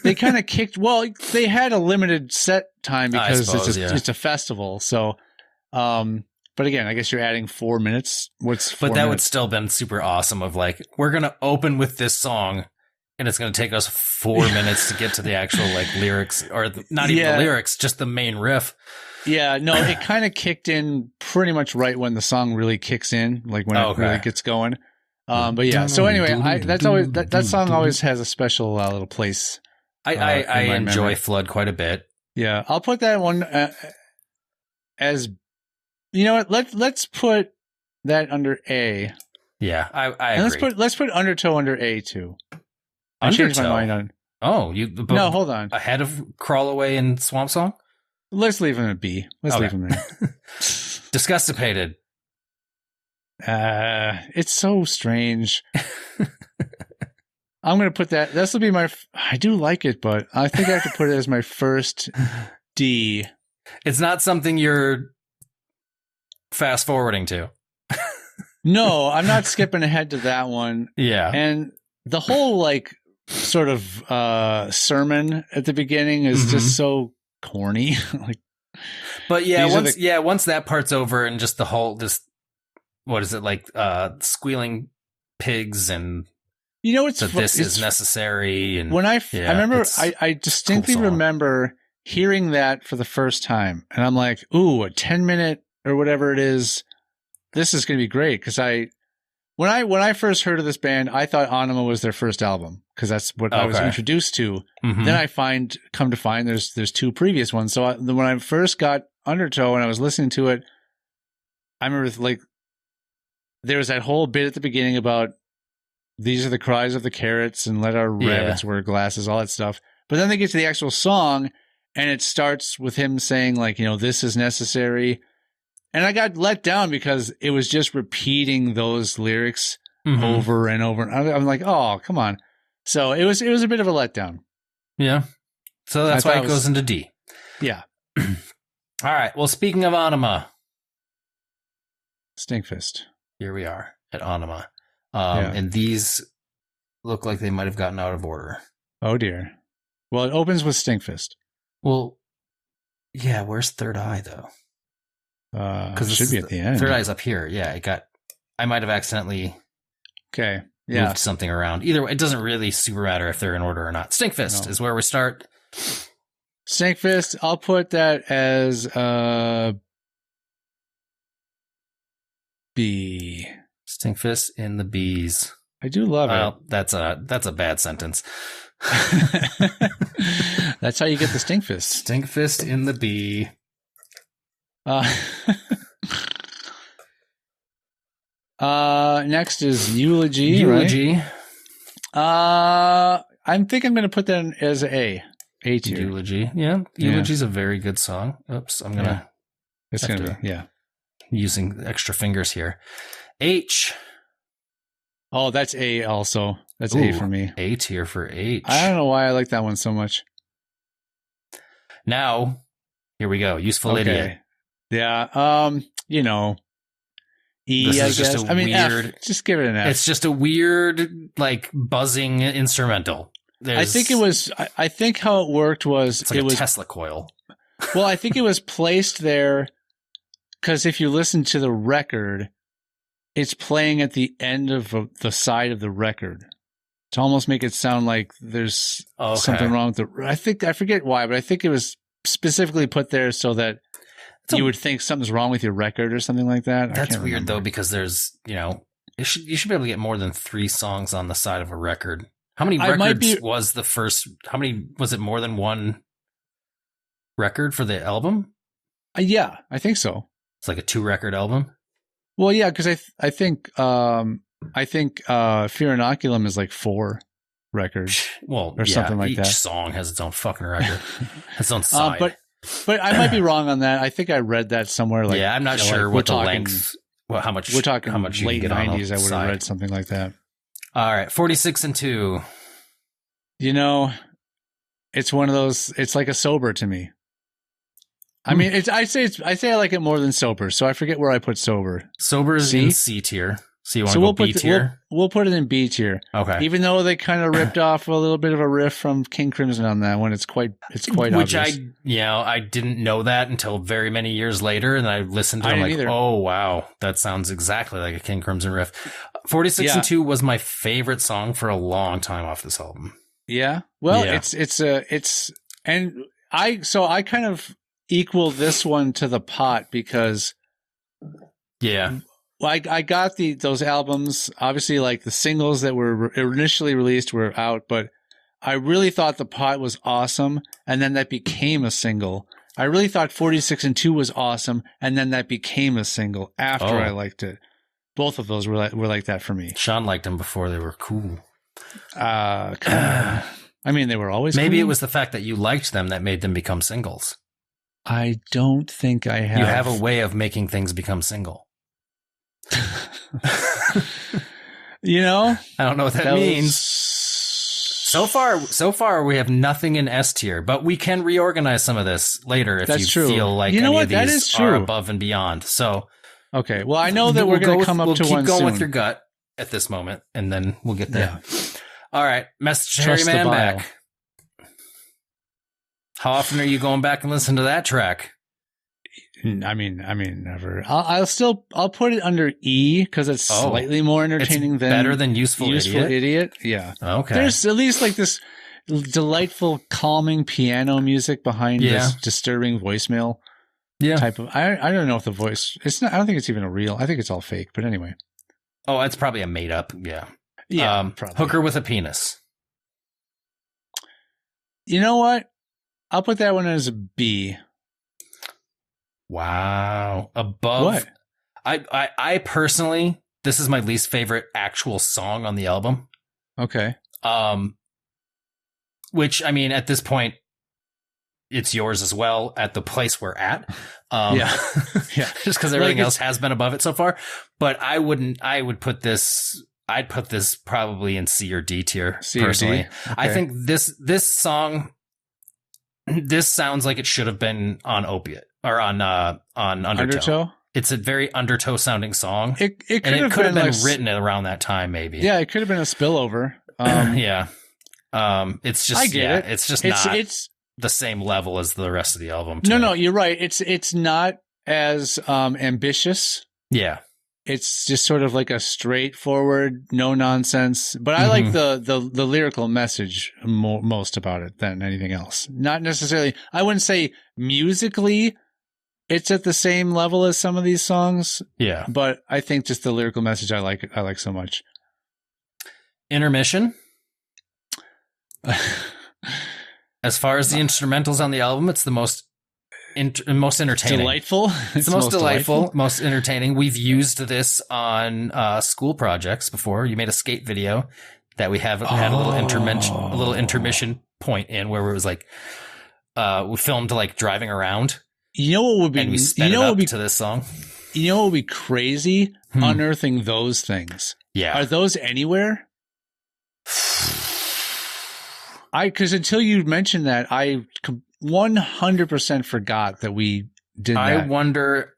They kind of kicked. Well, they had a limited set time because it's a festival. So, but again, I guess you're adding 4 minutes. But that would still been super awesome. Of like, we're gonna open with this song, and it's gonna take us 4 minutes to get to the actual like lyrics, or not even the lyrics, just the main riff. Yeah, no, it kind of kicked in pretty much right when the song really kicks in, like when it really gets going. But yeah, so anyway, that song always has a special little place. I enjoy Flood quite a bit. Yeah, I'll put that one as, you know what? Let's put that under A. Yeah, I agree. Let's put Undertow under A too. I Undertow? changed my mind on. Oh, no, hold on. Ahead of Crawl Away and Swamp Song? Let's leave him at B. Let's leave him there. Disgustipated. It's so strange. I'm going to put that. This will be my. I do like it, but I think I have to put it as my first D. It's not something you're fast forwarding to. No, I'm not skipping ahead to that one. Yeah. And the whole like sort of sermon at the beginning is just so corny. Like, but yeah, once that part's over and just the whole what is it like squealing pigs and you know, this is necessary. And when I remember, I distinctly remember hearing that for the first time, and I'm like, ooh, a 10-minute or whatever it is. This is going to be great because when I first heard of this band, I thought Anima was their first album because that's what I was introduced to. Mm-hmm. Then I come to find there's two previous ones. So when I first got Undertow and I was listening to it, I remember like there was that whole bit at the beginning about these are the cries of the carrots and let our rabbits wear glasses, all that stuff. But then they get to the actual song and it starts with him saying like, you know, this is necessary. And I got let down because it was just repeating those lyrics over and over. I'm like, oh, come on. So it was a bit of a letdown. Yeah. So that's why it goes into D. Yeah. All right. Well, speaking of Anima. Stinkfist. Here we are at Anima. And these look like they might have gotten out of order. Oh, dear. Well, it opens with Stinkfist. Well, yeah. Where's Third Eye, though? Because it should be at the end. Third Eye's up here. Yeah, I might have accidentally moved something around. Either way, it doesn't really super matter if they're in order or not. Stinkfist is where we start. Stinkfist, I'll put that as B. Stinkfist in the B's. I do love it. That's a bad sentence. That's how you get the Stinkfist. Stinkfist in the B. Next is Eulogy. Right? I think I'm going to put that as A tier. Eulogy. Yeah. Eulogy's a very good song. Oops. I'm going to. It's going to be, using extra fingers here. H. Oh, that's A also. That's A for me. A tier for H. I don't know why I like that one so much. Now, here we go. Useful Idiot. Yeah. You know, E, I guess. I mean, weird, F. Just give it an F. It's just a weird, like, buzzing instrumental. I think how it worked was it's like it was a Tesla coil. Well, I think it was placed there because if you listen to the record, it's playing at the end of the side of the record to almost make it sound like there's something wrong with I forget why, but I think it was specifically put there so that you would think something's wrong with your record or something like that. That's weird though, because there's, you should be able to get more than 3 songs on the side of a record. How many records was the first? How many was it? More than one record for the album? Yeah, I think so. It's like a 2-record album. Well, yeah, because I think Fear Inoculum is like 4 records. Well, or something like each that. song has its own fucking record, its own side. But I might be wrong on that. I think I read that somewhere. Like, I'm not sure what the length. Well, how much? We're talking how much late you can get 90s. I would side. have read something like that. All right, 46 and 2. It's one of those. It's like a sober to me. I mean, I say I like it more than sober, so I forget where I put sober. Sober is in C tier. So you want to go B tier? We'll put it in B tier. Okay. Even though they kind of ripped off a little bit of a riff from King Crimson on that one, it's quite Which obvious. I didn't know that until very many years later, and I listened to it. I'm like, oh wow, that sounds exactly like a King Crimson riff. 46 and 2 was my favorite song for a long time off this album. Yeah. Well, I kind of equal this one to the pot because I got those albums, obviously, like the singles that were initially released were out, but I really thought the pot was awesome, and then that became a single. I really thought 46 and 2 was awesome, and then that became a single after I liked it. Both of those were like that for me. Sean liked them before they were cool. I mean, they were always Maybe cool. it was the fact that you liked them that made them become singles. I don't think I have. You have a way of making things become single. I don't know what that means. So far, we have nothing in S tier, but we can reorganize some of this later if you feel like any of these are above and beyond. So, okay. Well, I know that we're going to come up to one soon. We'll keep going with your gut at this moment, and then we'll get there. Yeah. All right. Message Harry Man back. How often are you going back and listening to that track? I mean, never. I'll put it under E because it's slightly more entertaining than better than Useful Idiot. Yeah. Okay. There's at least like this delightful, calming piano music behind this disturbing voicemail. Yeah. Type of. I don't know if the voice. It's not. I don't think it's even a real. I think it's all fake. But anyway. Oh, it's probably a made up. Yeah. Yeah. Probably. Hooker with a Penis. You know what? I'll put that one as a B. Wow. Above what? I personally, this is my least favorite actual song on the album. Okay. Which, I mean, at this point, it's yours as well at the place we're at. Yeah. Just because everything else has been above it so far. But I'd put this probably in C or D tier, personally. Okay. I think this song, this sounds like it should have been on Opiate or on Undertow. It's a very Undertow sounding song. It could have been written around that time, maybe. Yeah, it could have been a spillover. Yeah. It's just, I get it. It's just it's the same level as the rest of the album. No, you're right. It's not as ambitious. Yeah. It's just sort of like a straightforward, no nonsense. But I like the lyrical message most about it than anything else. Not necessarily. I wouldn't say musically it's at the same level as some of these songs. Yeah. But I think just the lyrical message I like so much. Intermission. As far as the instrumentals on the album, it's the most entertaining. Delightful. It's the most delightful, most entertaining. We've used this on school projects before. You made a skate video that we had a little intermission point in where it was like we filmed like driving around. You know what would be? And we sped it up to this song. You know what would be crazy? Unearthing those things. Yeah. Are those anywhere? Because until you mentioned that, I 100% forgot that we did that. I wonder.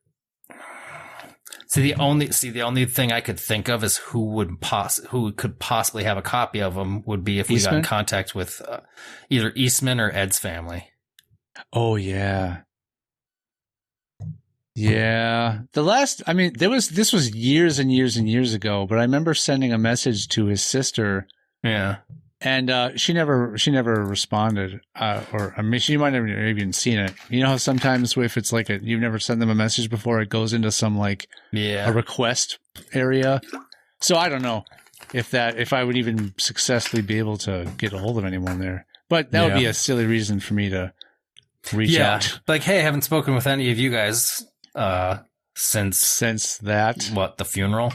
The only thing I could think of is who could possibly have a copy of them would be if we got in contact with either Eastman or Ed's family. Oh yeah. Yeah. This was years and years and years ago, but I remember sending a message to his sister. Yeah. And she never responded, she might have even seen it. You know how sometimes if it's like you've never sent them a message before, it goes into some a request area. So I don't know if I would even successfully be able to get a hold of anyone there. But that would be a silly reason for me to reach out. Like, hey, I haven't spoken with any of you guys since that. What, the funeral?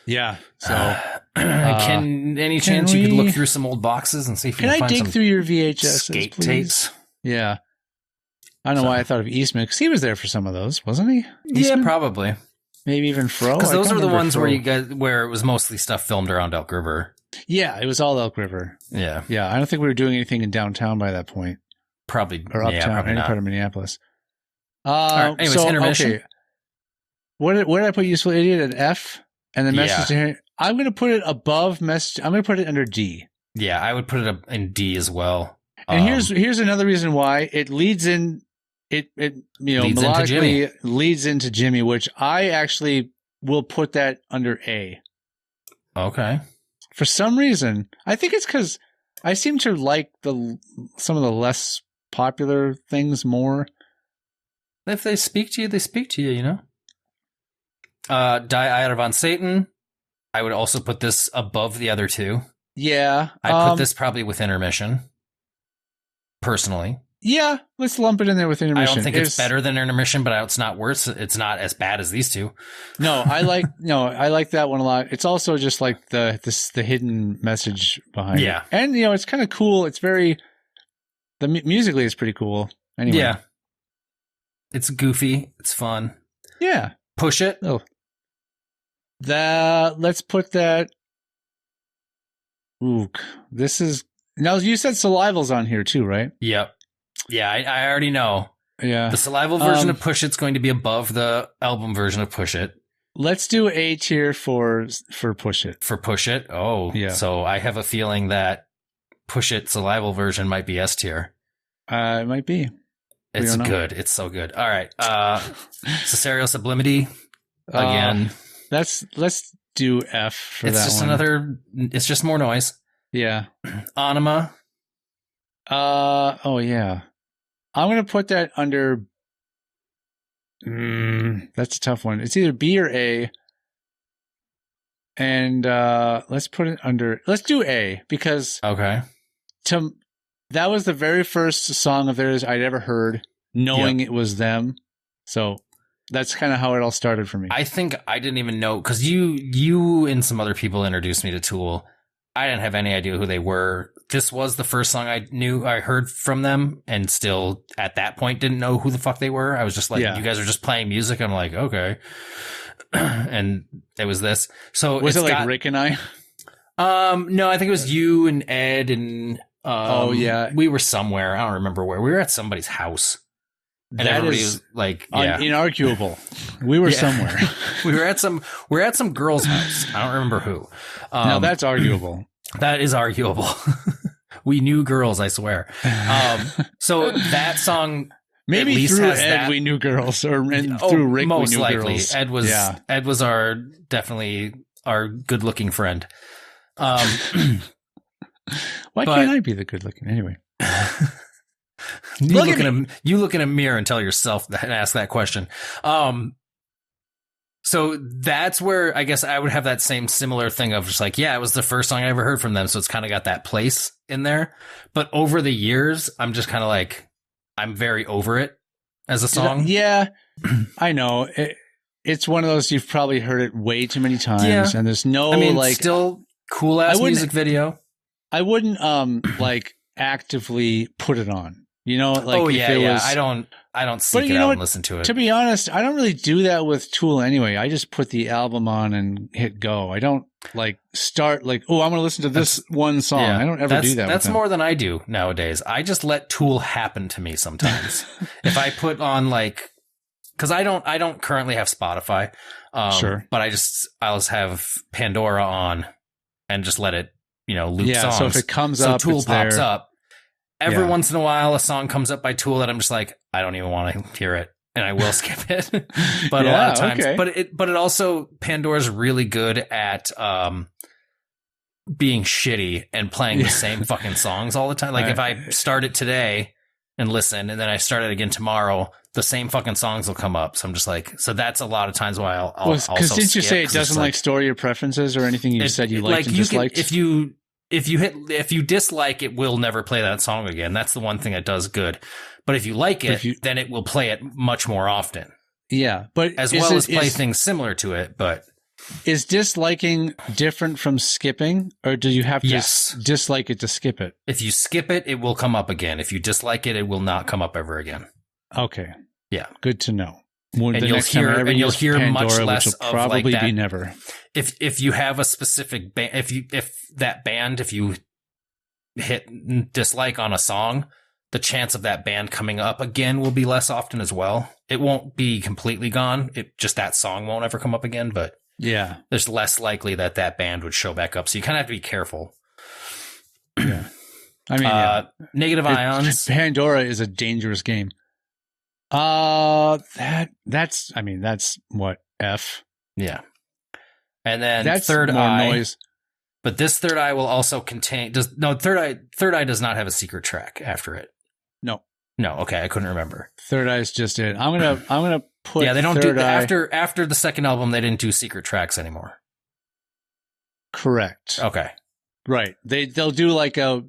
Yeah. So any chance you could look through some old boxes and see if you can find some dig through your VHS skate please? tapes? Yeah. I don't know why I thought of Eastman, because he was there for some of those, wasn't he? Eastman? Yeah, probably. Maybe even Fro. Because those were the ones where where it was mostly stuff filmed around Elk River. Yeah, it was all Elk River. Yeah. Yeah, I don't think we were doing anything in downtown by that point. Probably. Or uptown, probably any not. part of Minneapolis. Right, anyways, intermission. Okay. Where did I put Useful Idiot at F? And the message to him? I'm going to put it above message. I'm going to put it under D. Yeah, I would put it up in D as well. And here's another reason why it leads in. It melodically leads into Jimmy, which I actually will put that under A. Okay. For some reason, I think it's because I seem to like some of the less popular things more. If they speak to you, they speak to you, you know? Die Iota von Satan. I would also put this above the other two. Yeah. I'd put this probably with intermission. Personally. Yeah, let's lump it in there with intermission. I don't think it's better than intermission, but it's not worse. It's not as bad as these two. I like that one a lot. It's also just like the hidden message behind it. And it's kind of cool. It's very musically it's pretty cool. Anyway. Yeah. It's goofy. It's fun. Yeah. Push It. Oh. Let's put that. Ooh, this is now. You said Salival's on here too, right? Yep. Yeah, I already know. Yeah. The Salival version of Push It's going to be above the album version of Push It. Let's do A tier for Push It. For Push It? Oh, yeah. So I have a feeling that Push It Salival version might be S tier. It might be. It's good. It's so good. All right. Cesario Sublimity. Again. Let's do F for that one. It's just it's just more noise. Yeah. Anima. Oh yeah. I'm going to put that under. That's a tough one. It's either B or A. And let's put it under. Let's do A because that was the very first song of theirs I'd ever heard, knowing it was them. So that's kind of how it all started for me. I think I didn't even know because you and some other people introduced me to Tool. I didn't have any idea who they were. This was the first song I heard from them, and still at that point didn't know who the fuck they were. I was just like, you guys are just playing music. I'm like, okay. And it was this. So was it like Rick and I? No, I think it was you and Ed and we were somewhere. I don't remember where. We were at somebody's house. And everybody was like, inarguable. We were somewhere. we were at some girl's house. I don't remember who. No, that's arguable. That is arguable. We knew girls, I swear. So that song, maybe at least through has Ed that. We knew girls, or through Rick most we knew likely. girls. Ed was definitely our good looking friend. Why can't I be the good looking anyway? You look in a mirror and tell yourself that and ask that question. So that's where I guess I would have that same similar thing of just like, it was the first song I ever heard from them. So it's kind of got that place in there. But over the years, I'm just kind of like, I'm very over it as a song. Yeah, I know. It's one of those, you've probably heard it way too many times. And there's still cool ass music video. I wouldn't actively put it on. You know, like I don't seek it out and listen to it. To be honest, I don't really do that with Tool anyway. I just put the album on and hit go. I don't start I'm going to listen to this one song. Yeah, I don't ever do that. That's more than I do nowadays. I just let Tool happen to me sometimes. If I put on because I don't currently have Spotify. Sure. But I'll just have Pandora on and just let it, loop songs. So if it comes up, Tool it's pops there. up. Every once in a while, a song comes up by Tool that I'm just like, I don't even want to hear it, and I will skip it. But a lot of times, but it also Pandora's really good at being shitty and playing the same fucking songs all the time. Like if I start it today and listen, and then I start it again tomorrow, the same fucking songs will come up. So I'm just like, so that's a lot of times why I'll also because didn't you skip, say it doesn't store your preferences or anything you said you liked and disliked? if you dislike it, will never play that song again. That's the one thing it does good. But if you like it, then it will play it much more often. Yeah, but as well as play things similar to it. But is disliking different from skipping, or do you have to dislike it to skip it? If you skip it, it will come up again. If you dislike it, it will not come up ever again. Okay. Yeah. Good to know. And you'll hear Pandora, much less which will of probably like that. Be never. If you have a specific band, if you hit dislike on a song, the chance of that band coming up again will be less often as well. It won't be completely gone. That song won't ever come up again, but yeah, there's less likely that band would show back up. So you kind of have to be careful. Yeah. I mean, Negative Ions. Pandora is a dangerous game. That's what F. Yeah. And then that's Third more Eye. Noise. But this Third Eye will also contain Third Eye does not have a secret track after it. No, okay, I couldn't remember. Third Eye is just it. I'm gonna put they don't Third do Eye. after the second album they didn't do secret tracks anymore. Correct. Okay. Right. They'll do like a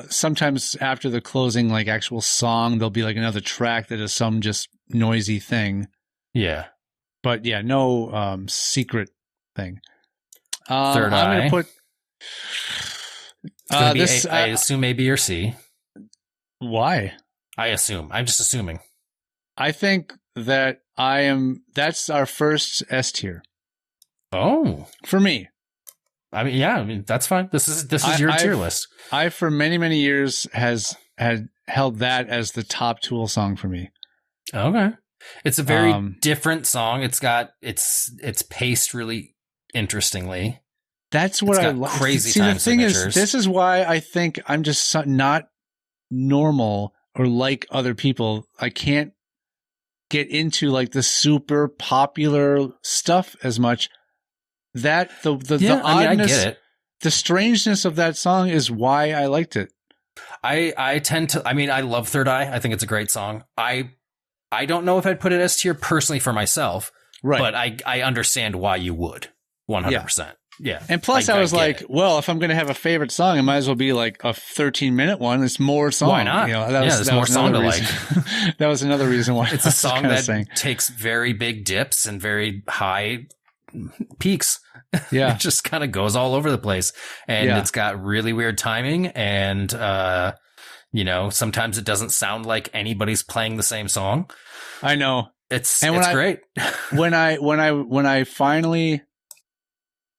sometimes after the closing like actual song there'll be like another track that is some just noisy thing. Yeah. But yeah, no secret thing. Third Eye. I'm gonna put this. I assume A, B, or C. Why? I'm just assuming. I think that that's our first S tier. Oh. For me. That's fine. This is your tier list. I for many, many years had held that as the top Tool song for me. Okay. It's a very different song. It's paced really interestingly. That's what I like. Crazy. See, time the thing signatures. is, this is why I think I'm just not normal or like other people. I can't get into like the super popular stuff as much. That the oddness, I get it. The strangeness of that song is why I liked it. I tend to. I mean, I love Third Eye. I think it's a great song. I don't know if I'd put it S tier personally for myself, right? But I understand why you would 100%. Yeah. And plus, I was like, well, if I'm going to have a favorite song, it might as well be like a 13-minute one. It's more song. Why not? There's more song to like. That was another reason why. It's a song that takes very big dips and very high peaks. Yeah. It just kind of goes all over the place. And it's got really weird timing. And, sometimes it doesn't sound like anybody's playing the same song. I know. It's great. when I finally,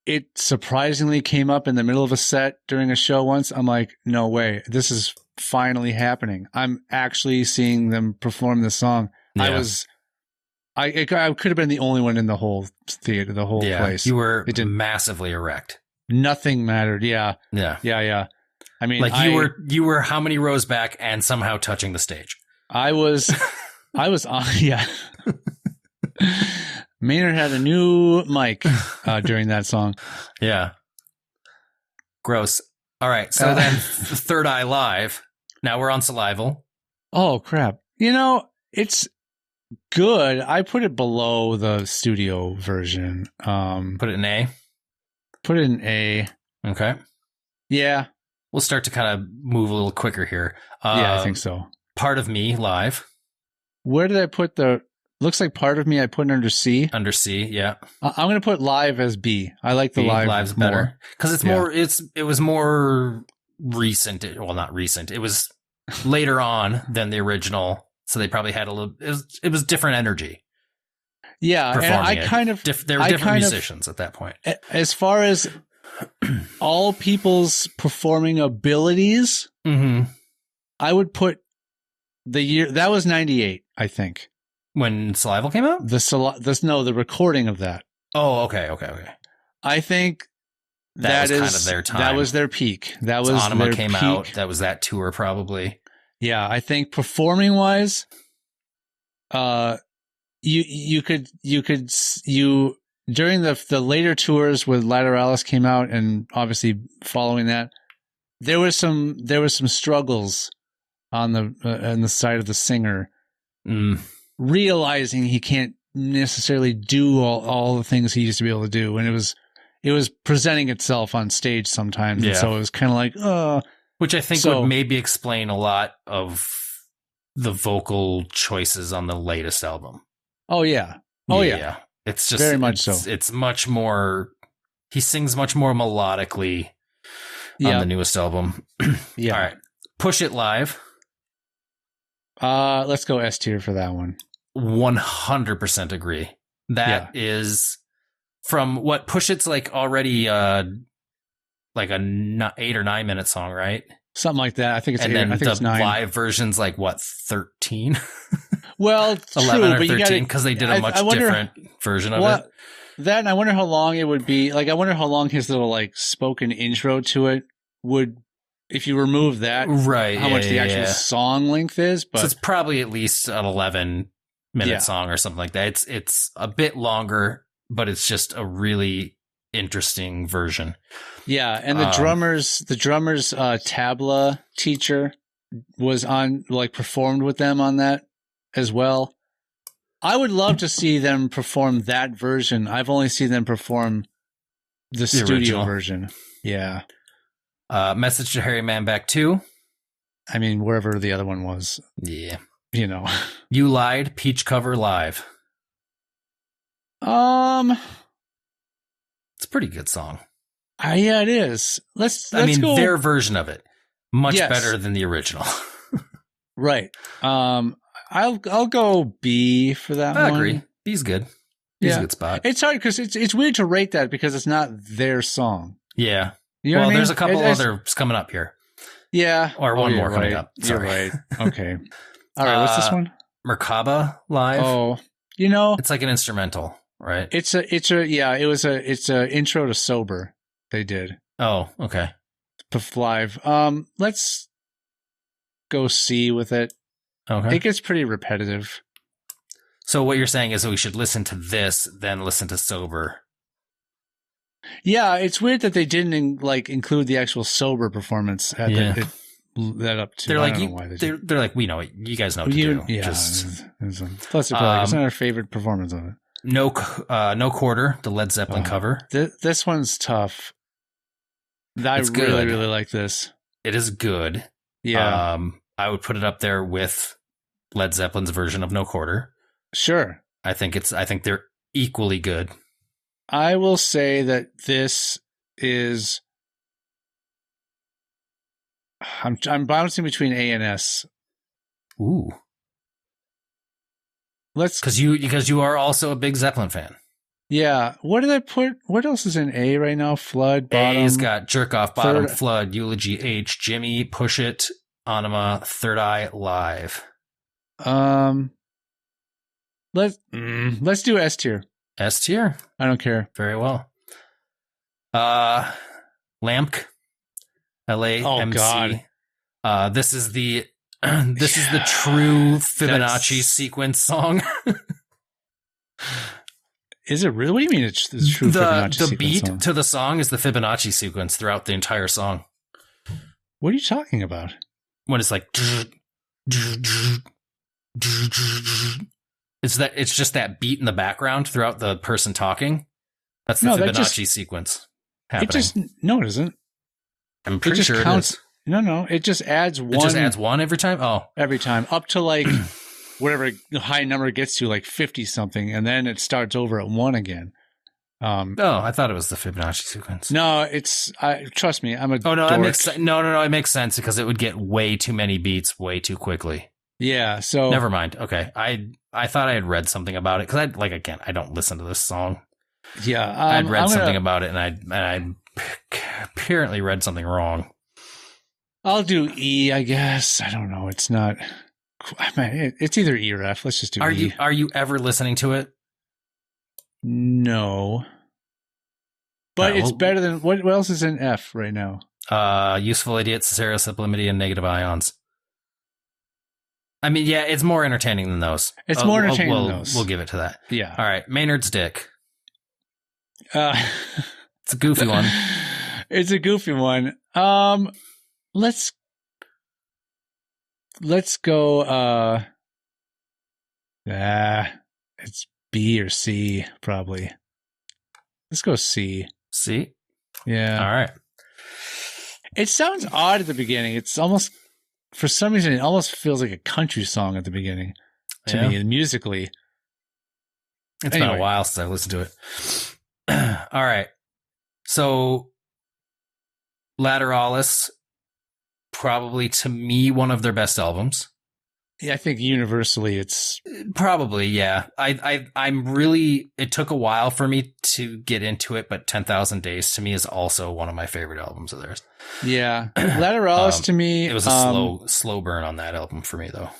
it surprisingly came up in the middle of a set during a show once. I'm like, no way. This is finally happening. I'm actually seeing them perform this song. Yeah. I could have been the only one in the whole theater, the whole place. You were massively erect. Nothing mattered. Yeah. Yeah. I mean, like you were how many rows back and somehow touching the stage? I was on. Yeah. Maynard had a new mic during that song. Yeah. Gross. All right. So then Third Eye Live. Now we're on Salival. Oh, crap. It's good. I put it below the studio version. Put it in A? Put it in A. Okay. Yeah. We'll start to kind of move a little quicker here. Yeah, I think so. Part of Me Live. Where did I put looks like Part of Me I put under C. Under C, yeah. I'm going to put Live as B. I like the Live. Live's better. Because it's more, it was more recent. Well, not recent. It was later on than the original. So they probably had a little, it was different energy. Yeah. And I kind of, there were different musicians at that point. As far as all people's performing abilities, I would put the year, that was 98, I think. When Salival came out? The recording of that. Oh, okay. I think that was kind of their time. That was their peak. That was Anima their came peak. out. That was that tour, probably. Yeah, I think performing wise, you could during the later tours when Lateralis came out, and obviously following that, there was some struggles on the side of the singer. Realizing he can't necessarily do all the things he used to be able to do. And it was presenting itself on stage sometimes. Yeah. And so it was kind of like, Which I think would maybe explain a lot of the vocal choices on the latest album. Oh, yeah. Oh, yeah. It's just very much so. It's much more, he sings much more melodically on the newest album. Yeah. All right. Push It live. Let's go S tier for that one. 100% agree. That is from what Push It's like already like a 8 or 9 minute song, right? Something like that. I think it's and 8. then I think the it's 9. live version's like what, 13? Well, 11 true, or 13 because they did a much different version of it. That, and I wonder how long it would be. Like, I wonder how long his little like spoken intro to it would, if you remove that, right? How much the actual song length is. But so it's probably at least an 11-minute song or something like that. It's a bit longer, but it's just a really interesting version. Yeah, and the drummer's tabla teacher was on, like, performed with them on that as well. I would love to see them perform that version. I've only seen them perform the studio original version. Yeah. Message to Harry Man Back 2. I mean, wherever the other one was. Yeah. You know. You Lied, Peach Cover Live. It's a pretty good song. Yeah, it is. Let's go. Their version of it, much better than the original. Right. I'll go B for that one. I agree. B's good. B's a good spot. It's hard because it's weird to rate that because it's not their song. Yeah. You know what I mean? There's a couple others coming up here. Yeah. Or one more coming up. Sorry. You're right. Okay. All right. What's this one? Merkaba Live. Oh, you know, it's like an instrumental, right? It's a intro to Sober. They did. Oh, okay. Live. Let's go C with it. Okay. It gets pretty repetitive. So what you're saying is that we should listen to this, then listen to Sober. Yeah, it's weird that they didn't include the actual Sober performance at that up to. They're I like, don't know why they're like, we know it. You guys know what to do. Yeah. Just, plus, it's not our favorite performance of it. No Quarter, the Led Zeppelin cover. This one's tough. I really like this. It is good. Yeah. I would put it up there with Led Zeppelin's version of No Quarter. Sure. I think they're equally good. I will say that this is. I'm bouncing between A and S. Ooh. because you are also a big Zeppelin fan. Yeah. What did I put? What else is in A right now? Flood, bottom. A's got Jerk Off, Bottom, Flood, Eulogy, H, Jimmy, Push It, Anima, Third Eye, Live. Let's do S tier. S tier. I don't care. Very well. Lamk, LA, oh, MC. God. This is the true Fibonacci sequence song. Is it really? What do you mean it's true Fibonacci sequence? The beat song? to the song is the Fibonacci sequence throughout the entire song. What are you talking about? When it's like it's just that beat in the background throughout the person talking. That's the Fibonacci sequence happening. No, it isn't. I'm pretty sure it is. No. It just adds one. It just adds one every time? Oh. Every time. Up to like whatever high number it gets to, like 50 something, and then it starts over at 1 again. I thought it was the Fibonacci sequence. No, trust me, I'm a dork. That makes sense. No, it makes sense because it would get way too many beats way too quickly. Yeah, so never mind. Okay. I thought I had read something about it because I don't listen to this song. Yeah. I'd read something about it and I apparently read something wrong. I'll do E, I guess. I don't know. It's not. I mean, it's either E or F. Let's just do E. Are you ever listening to it? No. But it's better than what else is in F right now? Useful Idiot, Cesarea Sublimity, and Negative Ions. I mean, yeah, it's more entertaining than those. It's more entertaining than those. We'll give it to that. Yeah. All right, Maynard's Dick. It's a goofy one. It's a goofy one. Let's go. It's B or C probably. Let's go C. See? Yeah. All right. It sounds odd at the beginning. It's almost, for some reason, it almost feels like a country song at the beginning to me, musically. It's been a while since I listened to it. All right. So, Lateralis, probably to me, one of their best albums. Yeah, I think universally it's probably, yeah. I'm really, it took a while for me to get into it, but 10,000 Days to me is also one of my favorite albums of theirs. Yeah. Lateralis to me, it was a slow burn on that album for me though.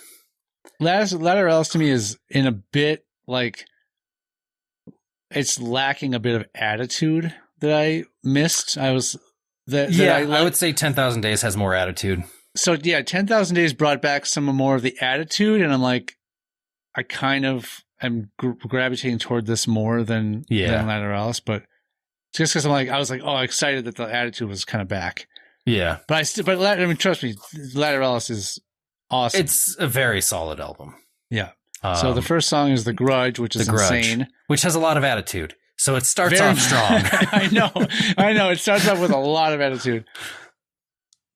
Lateralis to me is in a bit like, it's lacking a bit of attitude that I missed. I would say 10,000 Days has more attitude. So yeah, 10,000 Days brought back some more of the attitude, and I'm like, I kind of am gravitating toward this more than Lateralis, but just because I was like, oh, excited that the attitude was kind of back. Yeah, but trust me, Lateralis is awesome. It's a very solid album. Yeah. So the first song is The Grudge, which is insane, which has a lot of attitude. So it starts off strong. I know. It starts off with a lot of attitude.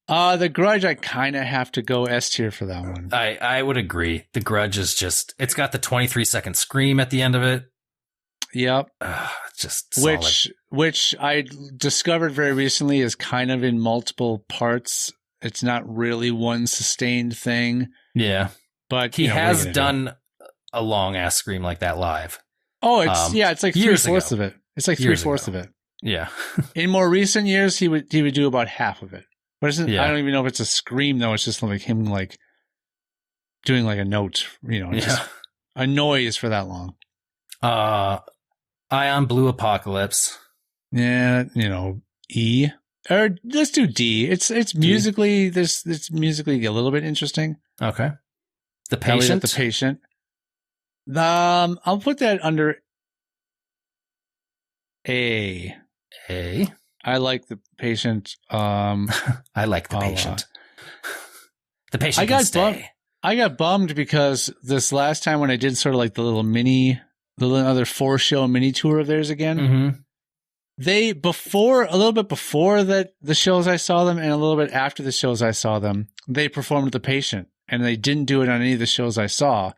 The Grudge, I kind of have to go S tier for that one. I would agree. The Grudge is just, it's got the 23-second scream at the end of it. Yep. Just solid. Which I discovered very recently is kind of in multiple parts. It's not really one sustained thing. Yeah. But he has done a long ass scream like that live. Oh, it's like 3/4 of it. It's like 3/4 of it. Yeah. In more recent years, he would do about half of it. But I don't even know if it's a scream though. It's just like him like doing like a note, just a noise for that long. Ion Blue Apocalypse. Yeah, E. Or let's do D. It's musically it's musically a little bit interesting. Okay. The Patient. The Patient. I'll put that under A. A. I like The Patient. I like The Patient. The Patient can stay. I got bummed because this last time when I did sort of like the little other 4-show mini tour of theirs again, they a little bit before that the shows I saw them and a little bit after the shows I saw them, they performed The Patient, and they didn't do it on any of the shows I saw.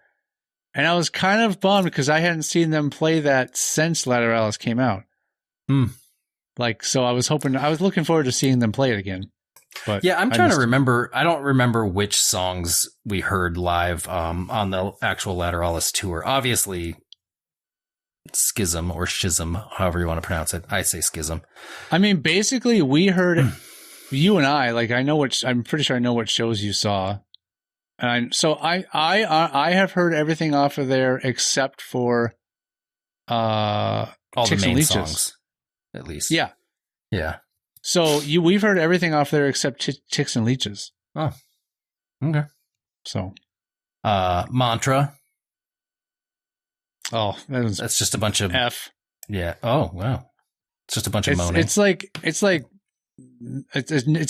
And I was kind of bummed because I hadn't seen them play that since Lateralis came out. So I was looking forward to seeing them play it again. But yeah, I'm trying to remember. I don't remember which songs we heard live on the actual Lateralis tour. Obviously, Schism or Schism, however you want to pronounce it. I say Schism. I mean, basically, we heard you and I. Like, I'm pretty sure I know what shows you saw, and I have heard everything off of there except for all Ticks the main and Leeches. songs. At least. Yeah. So we've heard everything off there except Ticks and Leeches. Oh. Okay. So Mantra. Oh, that's just a bunch of F. Yeah. Oh, wow. It's just a bunch of moaning. It's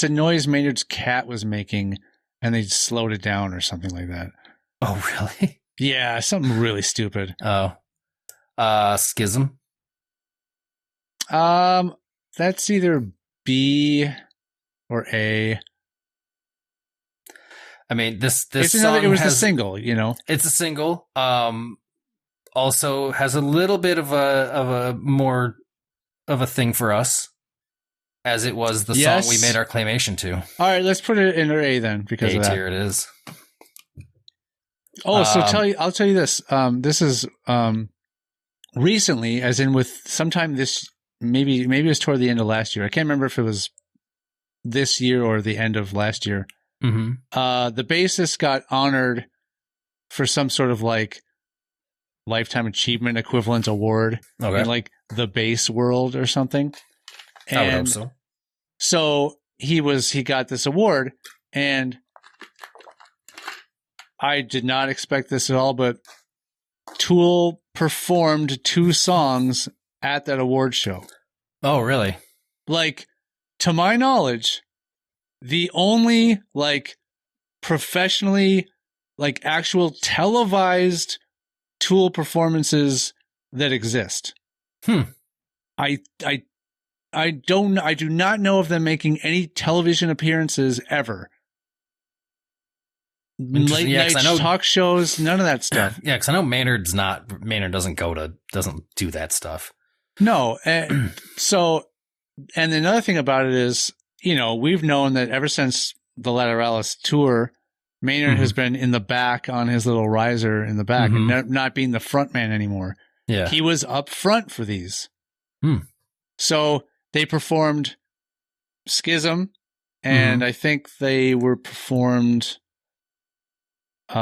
a noise Maynard's cat was making and they slowed it down or something like that. Oh, really? Yeah, something really stupid. Oh. Schism. That's either B or A. I mean, this it was a single, It's a single. Also has a little bit of a more of a thing for us, as it was the song we made our claymation to. All right, let's put it in A then because A of that. tier it is. Oh, so I'll tell you this. This is recently, as in with sometime this. Maybe it was toward the end of last year. I can't remember if it was this year or the end of last year. Mm-hmm. The bassist got honored for some sort of like lifetime achievement equivalent award in like the bass world or something. And I would hope so. So he got this award, and I did not expect this at all, but Tool performed 2 songs at that award show. Oh, really? Like, to my knowledge, the only like professionally, like actual televised Tool performances that exist. I I do not know of them making any television appearances ever. Late night talk shows, none of that stuff. Yeah, because I know Maynard doesn't do that stuff. No. So, and another thing about it is, we've known that ever since the Lateralis tour, Maynard has been in the back on his little riser in the back and not being the front man anymore. Yeah. He was up front for these. Hmm. So they performed Schism, and I think they were performed. It's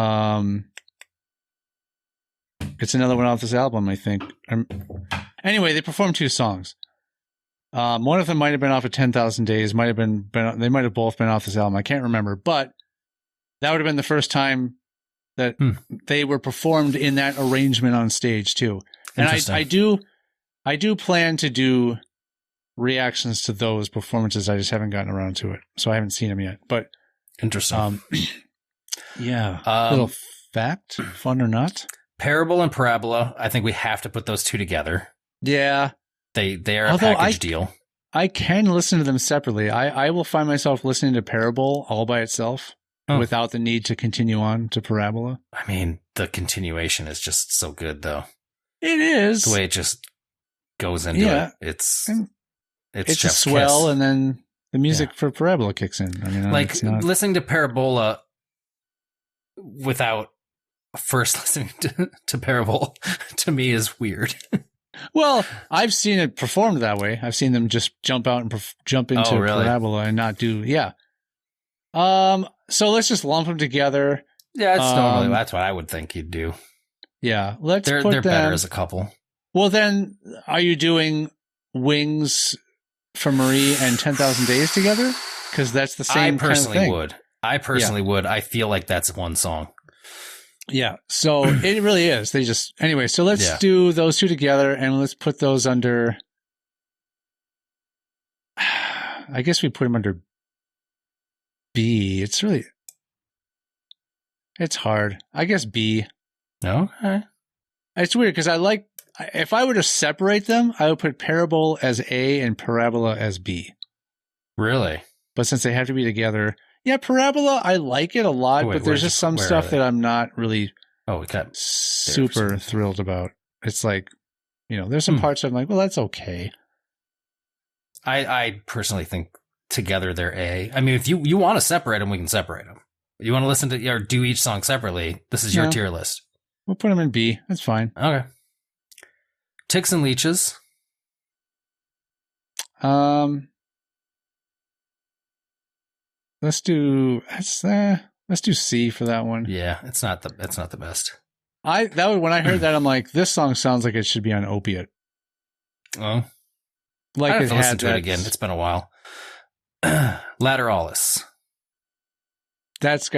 another one off this album, I think. Anyway, they performed 2 songs. One of them might have been off of 10,000 Days. They might have both been off this album. I can't remember, but that would have been the first time that they were performed in that arrangement on stage too. And I do plan to do reactions to those performances. I just haven't gotten around to it, so I haven't seen them yet. But interesting. Yeah. Little fact, fun or not. Parable and Parabola. I think we have to put those two together. Yeah. They are a package deal. I can listen to them separately. I will find myself listening to Parable all by itself without the need to continue on to Parabola. I mean, the continuation is just so good, though. It is. The way it just goes into it. It's a swell, kiss. And then the music for Parabola kicks in. I mean, listening to Parabola without first listening to Parable to me is weird. Well, I've seen it performed that way. I've seen them just jump out and jump into Parabola and not do, so let's just lump them together. Yeah, that's what I would think you'd do. Yeah, they're better as a couple. Well, then, are you doing Wings for Marie and 10,000 Days together? Because that's the same kind of thing. I personally would. I feel like that's one song. Yeah, so it really is. Anyway, so let's do those two together and let's put those under, I guess we put them under B. It's hard. I guess B. Okay. It's weird because if I were to separate them, I would put Parable as A and Parabola as B. Really? But since they have to be together, Parabola, I like it a lot, but there's just some stuff that I'm not really super thrilled about. It's like, there's some parts I'm like, well, that's okay. I personally think together they're A. I mean, if you want to separate them, we can separate them. You want to listen to or do each song separately, this is your tier list. We'll put them in B. That's fine. Okay. Ticks and Leeches. Let's do C for that one. Yeah, that's not the best. When I heard that, I'm like, this song sounds like it should be on Opiate. Oh, like I have to listen to it again. It's been a while. Lateralis. That's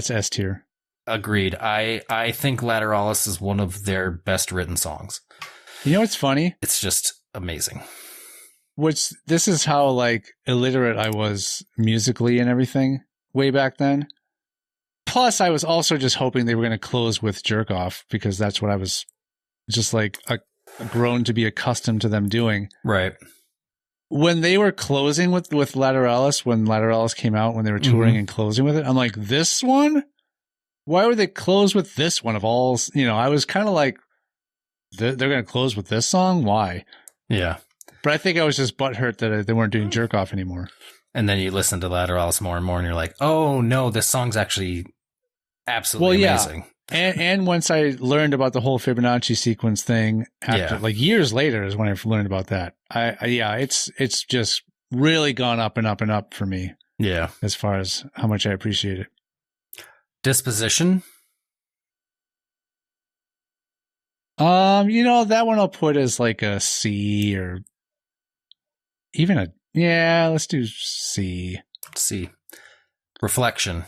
S tier. Agreed. I think Lateralis is one of their best written songs. You know what's funny? It's just amazing. This is how illiterate I was musically and everything way back then. Plus, I was also just hoping they were going to close with Jerk Off because that's what I was just grown to be accustomed to them doing. Right. When they were closing with Lateralis, when Lateralis came out, when they were touring and closing with it, I'm like, this one? Why would they close with this one of all? I was kind of like, they're going to close with this song? Why? Yeah. But I think I was just butthurt that they weren't doing Jerk Off anymore. And then you listen to Lateralis more and more, and you're like, oh, no, this song's actually absolutely amazing. And once I learned about the whole Fibonacci sequence thing, after years later is when I learned about that. It's just really gone up and up and up for me. Yeah. As far as how much I appreciate it. Disposition. That one I'll put as a C or even let's do C. C. Reflection.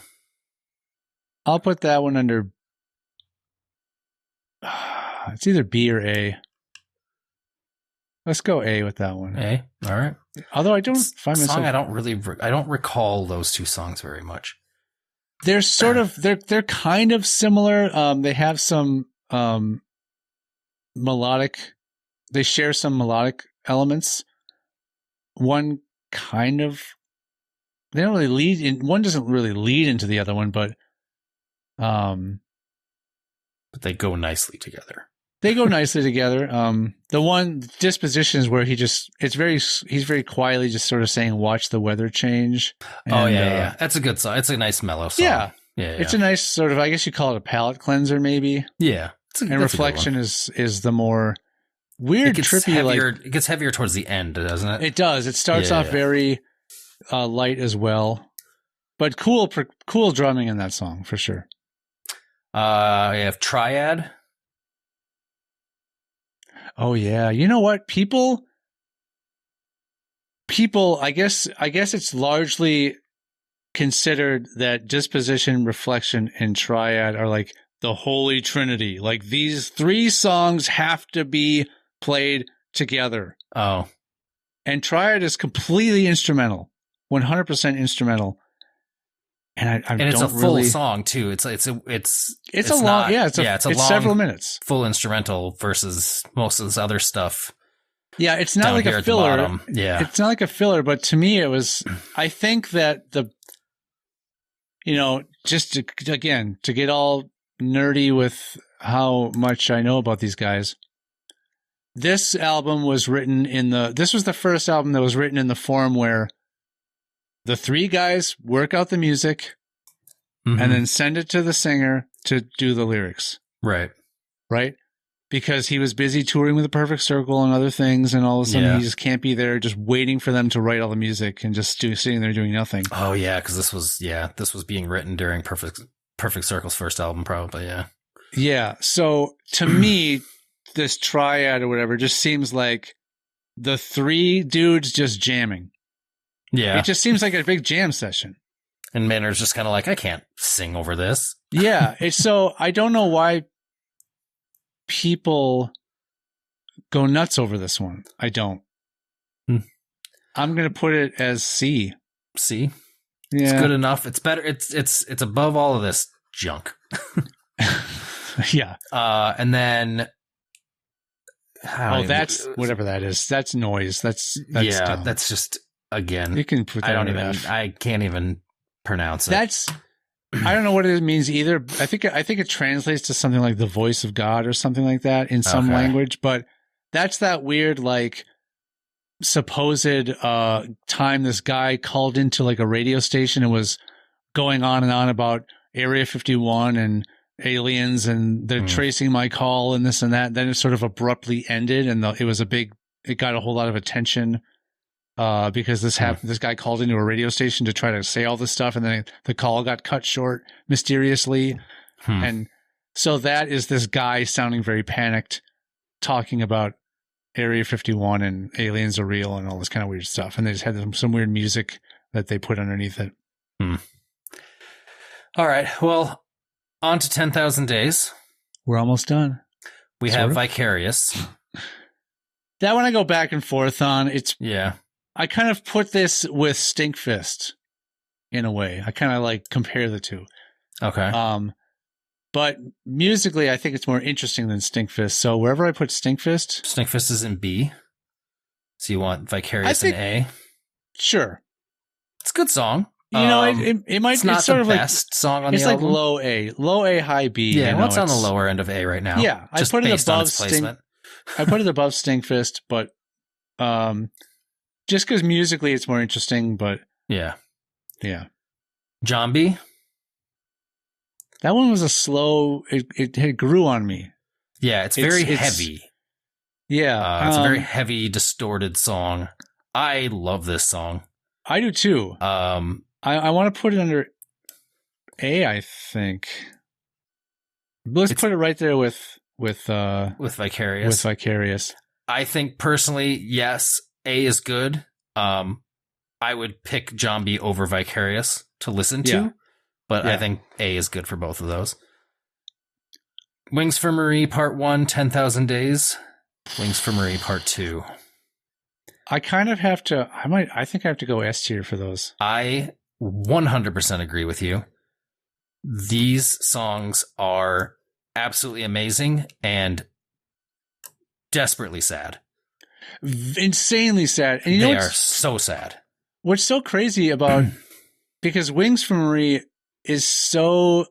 I'll put that one under, it's either B or A. Let's go A with that one. A. All right. Although I don't find myself. I don't recall those two songs very much. They're they're kind of similar. They have some, melodic, they share some melodic elements. one kind of, they don't really lead in, one doesn't really lead into the other one, but they go nicely together. They go nicely together. The one Disposition is where he's very quietly just sort of saying, "Watch the weather change." And, yeah. That's a good song. It's a nice mellow song. Yeah. It's a nice sort of, I guess you call it a palate cleanser, maybe. Yeah. And Reflection is the more weird, trippy. Heavier, it gets heavier towards the end, doesn't it? It does. It starts off very light as well, but cool drumming in that song for sure. You have Triad. Oh yeah. You know what? People, I guess it's largely considered that Disposition, Reflection, and Triad are like the Holy Trinity. Like these three songs have to be played together. Oh. And Triad is completely instrumental. 100% instrumental. And it's a full song too. It's several minutes. Full instrumental versus most of this other stuff. Yeah, it's not like a filler. Yeah. It's not like a filler, but to me it was, I think that just to get all nerdy with how much I know about these guys. This album was written this was the first album that was written in the form where the three guys work out the music and then send it to the singer to do the lyrics. Right. Right? Because he was busy touring with the Perfect Circle and other things, and all of a sudden he just can't be there just waiting for them to write all the music and just sitting there doing nothing. Oh, yeah, because this was being written during Perfect Circle's first album, probably, yeah. Yeah, so to me, this Triad or whatever just seems like the three dudes just jamming. Yeah. It just seems like a big jam session. And Maynard's just kind of like, I can't sing over this. Yeah. So I don't know why people go nuts over this one. I don't. I'm going to put it as C. C? Yeah. It's good enough. It's better. It's above all of this junk. Yeah. And then. That's whatever that is. That's noise. That's dumb. That's just. Again, you can put that I can't even pronounce it. I don't know what it means either. I think it translates to something like the voice of God or something like that in some language, but that's that weird, like, supposed time this guy called into like a radio station and was going on and on about Area 51 and aliens and they're tracing my call and this and that. Then it sort of abruptly ended and it got a whole lot of attention. Because this guy called into a radio station to try to say all this stuff, and then the call got cut short mysteriously. And so that is this guy sounding very panicked, talking about Area 51 and aliens are real and all this kind of weird stuff. And they just had some weird music that they put underneath it. All right. Well, on to 10,000 Days. We're almost done. We have Vicarious. That one I go back and forth on. Yeah. I kind of put this with Stinkfist in a way. I kind of like compare the two. Okay. But musically, I think it's more interesting than Stinkfist. So wherever I put Stinkfist is in B. So you want Vicarious in A? Sure. It's a good song. You know, it might. It's not sort the of best song on the album. It's like low A, high B. Yeah, what's on the lower end of A right now? Yeah, just I put it above I put it above Stinkfist, but just because musically it's more interesting, but yeah. Zombie. That one was a slow. It grew on me. Yeah, it's very heavy. Yeah, it's a very heavy, distorted song. I love this song. I do too. I want to put it under A. I think. Let's put it right there with Vicarious. With Vicarious. I think personally, yes, A is good. I would pick Zombie over Vicarious to listen to, but I think A is good for both of those. Wings for Marie Part 1, 10,000 Days. Wings for Marie Part 2. I kind of have to, I think I have to go S tier for those. I 100% agree with you. These songs are absolutely amazing and desperately sad. Insanely sad. And you know They are so sad. what's so crazy about because Wings for Marie is so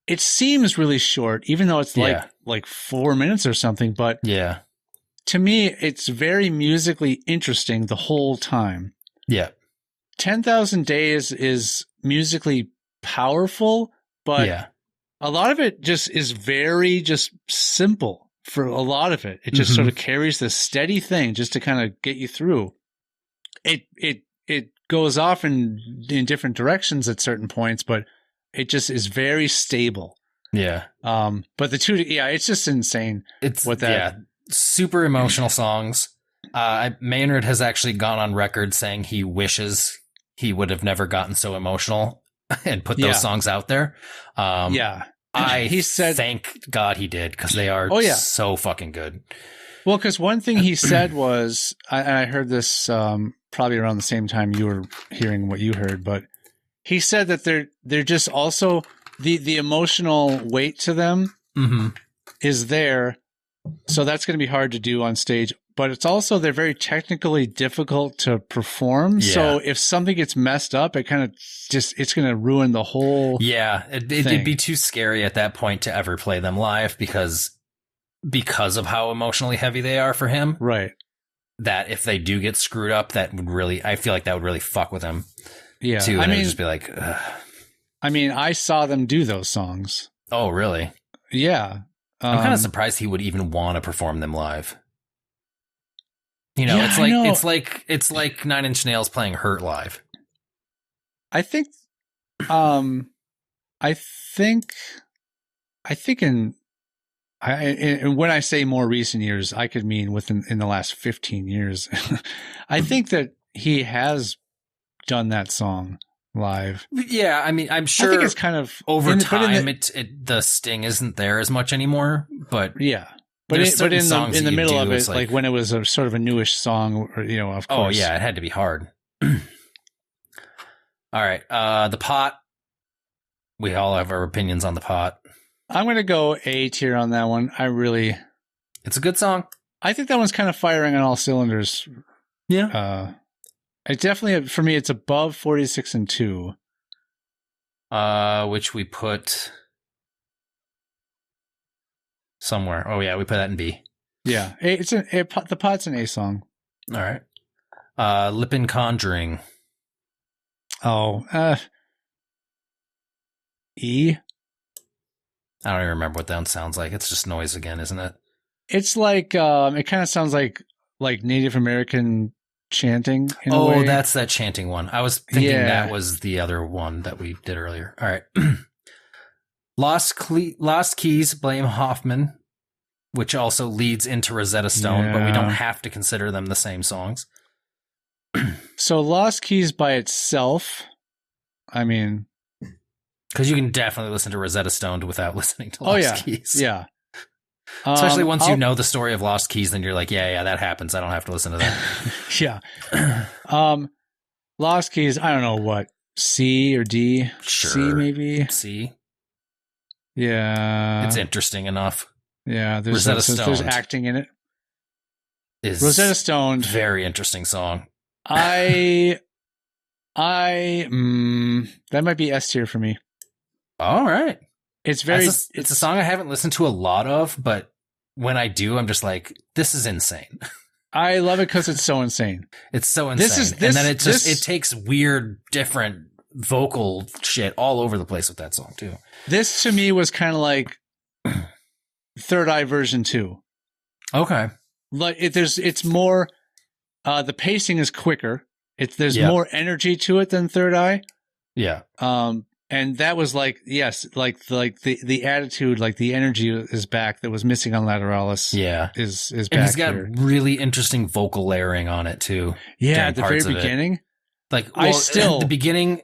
it seems really short, even though it's like 4 minutes or something, but Yeah. to me it's very musically interesting the whole time. Yeah. 10,000 Days is musically powerful, but a lot of it just is very just simple for a lot of it. It just sort of carries this steady thing just to kind of get you through. It goes off in different directions at certain points, but it just is very stable. Yeah. But the two, it's just insane. It's what that, super emotional songs. Maynard has actually gone on record saying he wishes he would have never gotten so emotional and put those songs out there. He said, thank God he did, because they are so fucking good. Well, because one thing he said was, and I heard this probably around the same time you were hearing what you heard, but he said that they're just also the emotional weight to them is there, so that's going to be hard to do on stage. But it's also they're very technically difficult to perform. Yeah. So if something gets messed up, it kind of it's going to ruin the whole. Yeah, it'd be too scary at that point to ever play them live because of how emotionally heavy they are for him. Right. That if they do get screwed up, that would really, I feel like that would really fuck with him. Yeah. Too. And I mean, just be like, ugh. I mean, I saw them do those songs. Oh, really? Yeah. I'm kind of surprised he would even want to perform them live. You know, it's like Nine Inch Nails playing Hurt live. I think and when I say more recent years, I could mean in the last 15 years. I think that he has done that song live. Yeah, I mean, I'm sure. I think it's kind of over time. The sting isn't there as much anymore. But yeah. But in the middle of it, like when it was a sort of a newish song, or, of course. Oh yeah, it had to be hard. All right, The Pot. We all have our opinions on The Pot. I'm going to go A tier on that one. It's a good song. I think that one's kind of firing on all cylinders. Yeah. It definitely, for me, it's above 46 and 2. Which we put somewhere. Oh yeah, we put that in B. Yeah, The Pot's an A song. All right. Lipin Conjuring. Oh, E. I don't even remember what that one sounds like. It's just noise again, isn't it? It's like it kind of sounds like Native American chanting. In a way. Oh, that's that chanting one. I was thinking that was the other one that we did earlier. All right. Lost Keys, Blame Hoffman, which also leads into Rosetta Stone, but we don't have to consider them the same songs. So Lost Keys by itself, I mean, because you can definitely listen to Rosetta Stone without listening to Lost Keys. Yeah. Especially once you know the story of Lost Keys, then you're like, yeah, that happens. I don't have to listen to that. Yeah. Lost Keys, I don't know what, C or D? Sure. C maybe? C. Yeah. It's interesting enough. Yeah, there's acting in it. Rosetta Stone, very interesting song. That might be S tier for me. All right. It's a song I haven't listened to a lot of, but when I do, I'm just like, this is insane. I love it because it's so insane. It's so insane. And then it takes weird, different vocal shit all over the place with that song too. This to me was kind of like Third Eye version 2. Okay. Like it's more, the pacing is quicker. There's more energy to it than Third Eye. Yeah. And that was like, yes, like the attitude, like the energy is back that was missing on Lateralis. Yeah. Is back. And he's got really interesting vocal layering on it too. Yeah. At the very beginning. Like, at the beginning,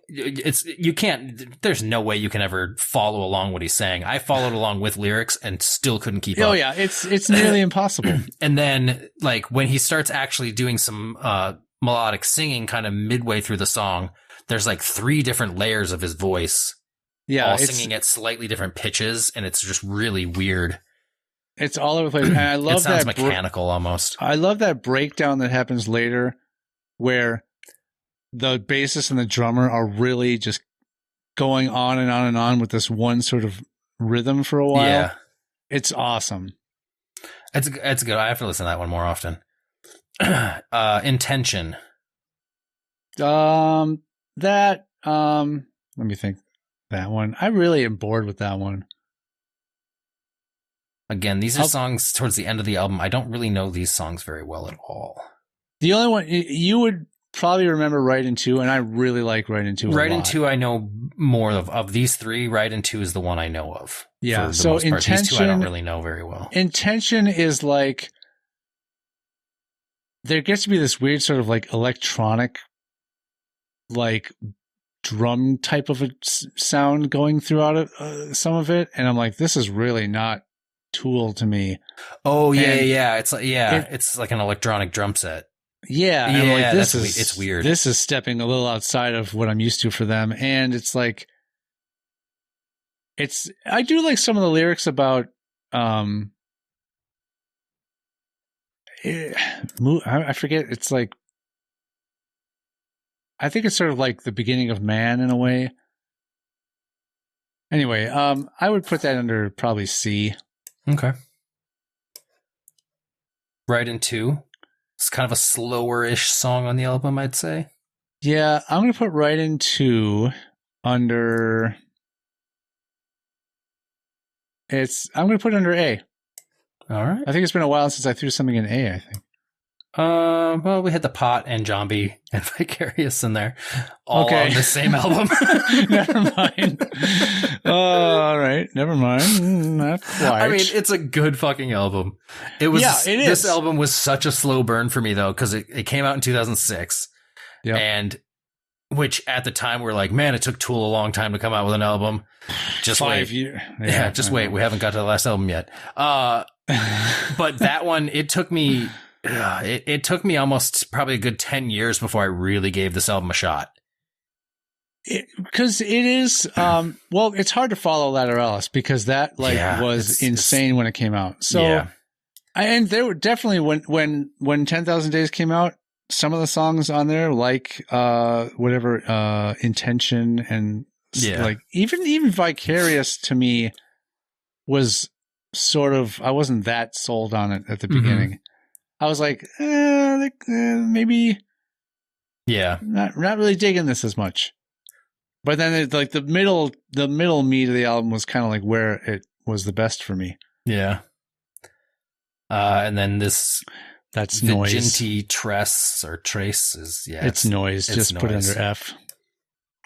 there's no way you can ever follow along what he's saying. I followed along with lyrics and still couldn't keep up. Oh yeah. It's nearly impossible. And then like when he starts actually doing some, melodic singing kind of midway through the song, there's like 3 different layers of his voice. Yeah. All singing at slightly different pitches. And it's just really weird. It's all over the place. And I love it sounds that mechanical almost. I love that breakdown that happens later where the bassist and the drummer are really just going on and on and on with this one sort of rhythm for a while. Yeah. It's awesome. It's good. I have to listen to that one more often. Intention. Let me think. That one. I really am bored with that one. Again, these are songs towards the end of the album. I don't really know these songs very well at all. The only one you would probably remember Right in Two, and I really like Right in Two. Right in Two, I know more of these three. Right in Two is the one I know of. Yeah. So Intention, these two I don't really know very well. Intention is like there gets to be this weird sort of like electronic, like drum type of a sound going throughout it, some of it, and I'm like, this is really not Tool to me. Oh yeah. It's like it's like an electronic drum set. Yeah, and like, it's weird. This is stepping a little outside of what I'm used to for them, and it's like, I do like some of the lyrics about I forget. It's like, I think it's sort of like the beginning of man in a way. Anyway, I would put that under probably C. Okay. Right in Two. It's kind of a slower-ish song on the album, I'd say. Yeah, I'm going to put Right in Two under... I'm going to put it under A. All right. I think it's been a while since I threw something in A, I think. Well, we had the Pot and Zombie and Vicarious in there, all on the same album. Never mind. All right, never mind. Not quite. I mean, it's a good fucking album. It was. Yeah, it is. This album was such a slow burn for me though, because it came out in 2006, and which at the time we're like, man, it took Tool a long time to come out with an album. Just 5 years. Yeah, just wait. We haven't got to the last album yet. But that one, it took me. It took me almost probably a good 10 years before I really gave this album a shot. Because it is, well, it's hard to follow Ladder Alice because that was insane when it came out. So, and there were definitely when 10,000 Days came out, some of the songs on there, like Intention and like even Vicarious to me was sort of, I wasn't that sold on it at the beginning. I was like, maybe, not really digging this as much. But then, it's like the middle meat of the album was kind of like where it was the best for me. Yeah. And then that's Noise. Vigilante Trace is it's Noise. Just put it under F.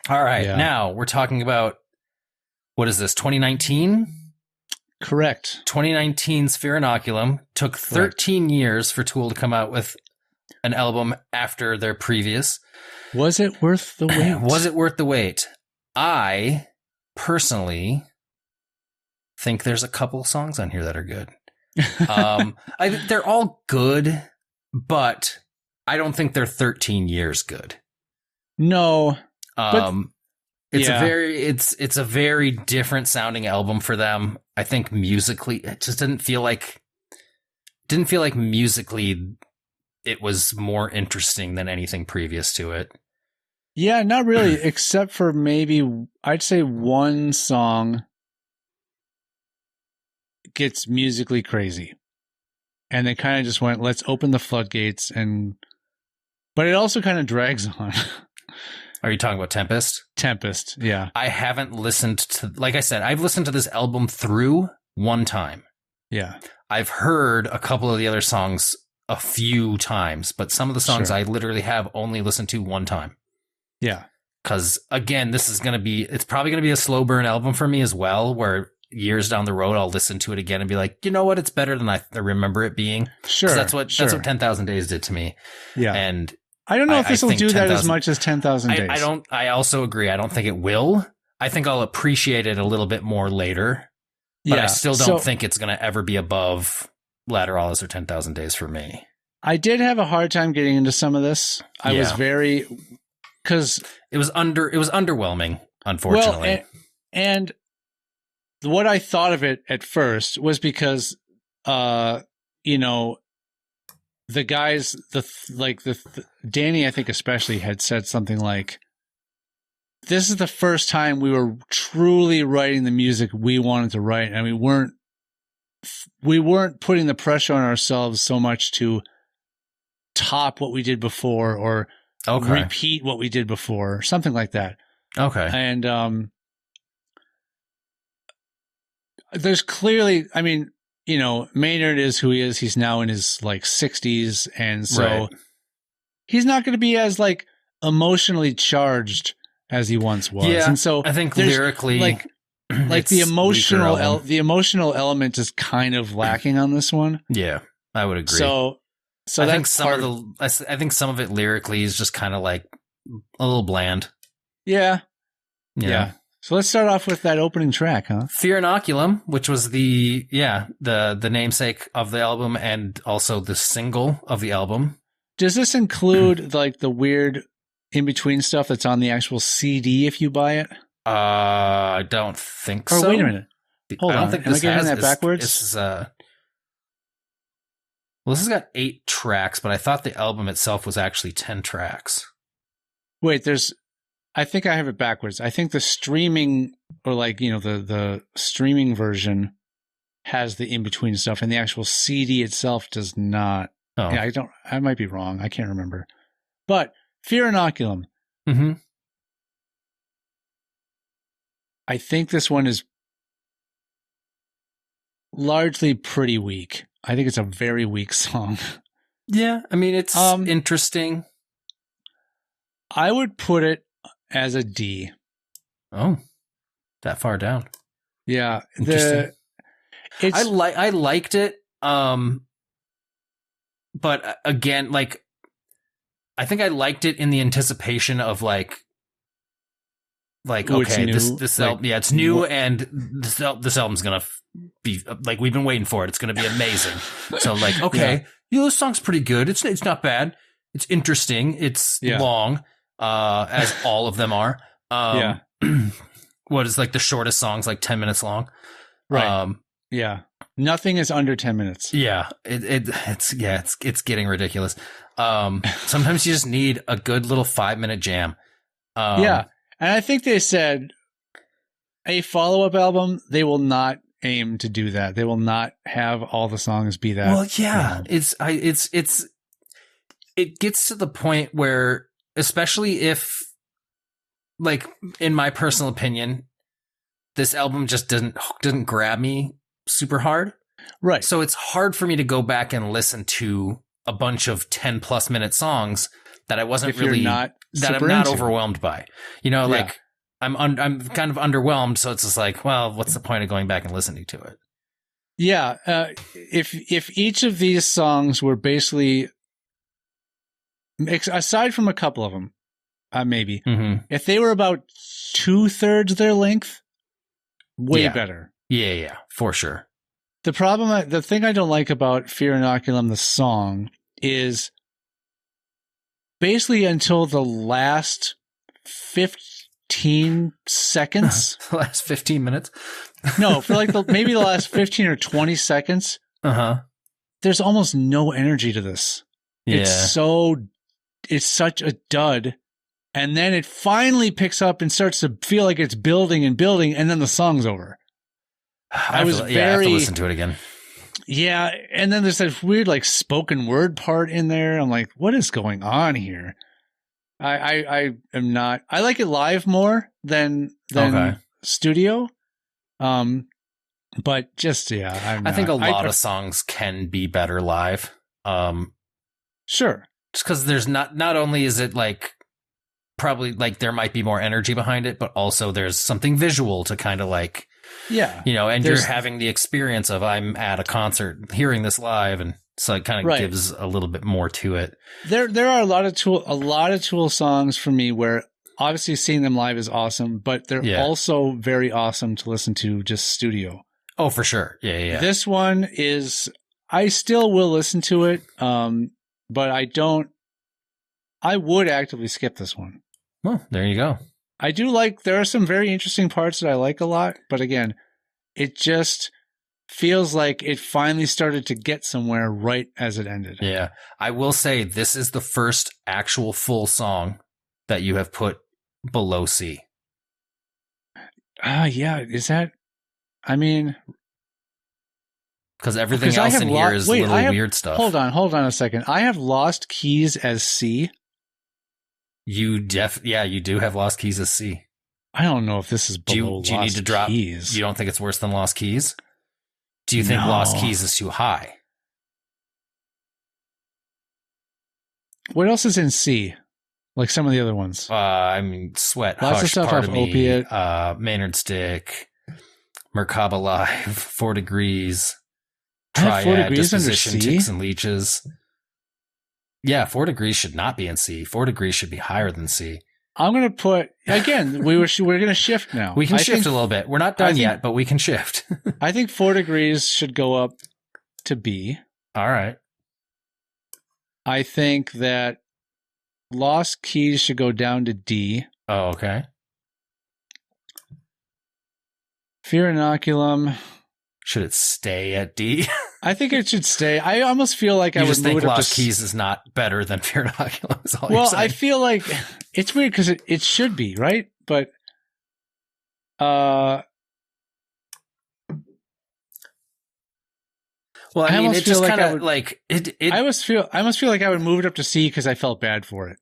All right, now we're talking about what is this? 2019. Correct. 2019's Fear Inoculum took 13 years for Tool to come out with an album after their previous. Was it worth the wait? Was it worth the wait? I personally think there's a couple songs on here that are good. They're all good, but I don't think they're 13 years good. No. It's a very different sounding album for them. I think musically, it just didn't feel like musically it was more interesting than anything previous to it. Yeah, not really, except for maybe I'd say one song gets musically crazy. And they kind of just went, let's open the floodgates, but it also kind of drags on. Are you talking about Tempest? Tempest, yeah. I haven't listened to, like I said, I've listened to this album through one time. Yeah. I've heard a couple of the other songs a few times, but some of the songs I literally have only listened to one time. Yeah. Because again, it's probably going to be a slow burn album for me as well, where years down the road, I'll listen to it again and be like, you know what? It's better than I remember it being. Sure. That's what 10,000 Days did to me. Yeah. And I don't know if this will do that as much as 10,000 Days. I also agree. I don't think it will. I think I'll appreciate it a little bit more later. But I still don't think it's going to ever be above Ladder Alice or 10,000 Days for me. I did have a hard time getting into some of this. I was very, because it was underwhelming, unfortunately. Well, and what I thought of it at first was because you know, the guys, Danny, I think especially had said something like, this is the first time we were truly writing the music we wanted to write. And we weren't putting the pressure on ourselves so much to top what we did before or repeat what we did before, something like that. Okay. And, there's clearly, I mean, you know, Maynard is who he is. He's now in his like 60s. And so he's not going to be as like emotionally charged as he once was. Yeah, and so I think lyrically, like the emotional element is kind of lacking on this one. Yeah, I would agree. So I think I think some of it lyrically is just kind of like a little bland. Yeah. You know? Yeah. So let's start off with that opening track, huh? Fear Inoculum, which was the namesake of the album and also the single of the album. Does this include like the weird in-between stuff that's on the actual CD if you buy it? I don't think so. Or wait a minute. Hold on. Think Am I getting that backwards? Well, this has got 8 tracks, but I thought the album itself was actually 10 tracks. Wait, I think I have it backwards. I think the streaming, or like, you know, the streaming version has the in-between stuff and the actual CD itself does not. Oh. Yeah, I might be wrong. I can't remember. But Fear Inoculum. Mm-hmm. I think this one is largely pretty weak. I think it's a very weak song. Yeah, I mean, it's interesting. I would put it as a D. Oh, that far down. Yeah. I liked it. But again, like, I think I liked it in the anticipation of like okay, this album, yeah, it's new, and this album's gonna be like, we've been waiting for it. It's gonna be amazing. So like, okay, you know, this song's pretty good. It's not bad. It's interesting. It's long, as all of them are. What is like the shortest songs, like 10 minutes long? Right. Yeah. Nothing is under 10 minutes. Yeah. It's getting ridiculous. Sometimes you just need a good little 5-minute jam. Yeah. And I think they said a follow-up album, they will not aim to do that. They will not have all the songs be that. Well, yeah. It gets to the point where, especially if, like, in my personal opinion, this album just didn't grab me super hard. Right. So it's hard for me to go back and listen to a bunch of 10+ minute songs that I wasn't really I'm not overwhelmed by. You know, like I'm kind of underwhelmed, so it's just like, well, what's the point of going back and listening to it? Yeah, if each of these songs were basically, aside from a couple of them, maybe, if they were about 2/3 their length, way better. Yeah, for sure. The thing I don't like about Fear Inoculum, the song, is basically until the last 15 seconds. The last 15 minutes? No, for like maybe the last 15 or 20 seconds. There's almost no energy to this. Yeah. It's such a dud. And then it finally picks up and starts to feel like it's building and building, and then the song's over. I have to listen to it again. Yeah, and then there's that weird like spoken word part in there. I'm like, what is going on here? I am not. I like it live more than studio. But just I think a lot of songs can be better live. Sure. Just because there's not only is it like probably like there might be more energy behind it, but also there's something visual to kind of like. Yeah. You know, and you're having the experience of I'm at a concert hearing this live, and so it kind of gives a little bit more to it. There are a lot of Tool songs for me where obviously seeing them live is awesome, but they're also very awesome to listen to just studio. Oh, for sure. Yeah. This one is, I still will listen to it, but I would actively skip this one. Well, there you go. There are some very interesting parts that I like a lot, but again, it just feels like it finally started to get somewhere right as it ended. Yeah. I will say this is the first actual full song that you have put below C. Yeah. Is that, I mean, because everything else in here is little weird stuff. Hold on a second. I have Lost Keys as C. You do have Lost Keys as C. I don't know if this is below do you need to drop Keys. You don't think it's worse than Lost Keys? Do you think Lost Keys is too high? What else is in C? Like some of the other ones. I mean, Sweat, Lots Hush, of stuff Part off of Me, Opiate. Maynard Stick, Merkaba Live, 4 Degrees, I have 4 Triad, Degrees under Disposition, C? Ticks and Leeches. Yeah, 4 Degrees should not be in C. 4 Degrees should be higher than C. I'm going to put, again, we're going to shift now. We can shift a little bit. We're not done yet, but we can shift. I think 4 Degrees should go up to B. All right. I think that Lost Keys should go down to D. Oh, okay. Fear Inoculum. Should it stay at D? I think it should stay. I almost feel like I would move it up Lost to Keys is not better than Fear Inoculum. Is all well, you're saying. I feel like it's weird because it should be, right? But well, I mean, it just kind of I almost feel like I would move it up to C because I felt bad for it.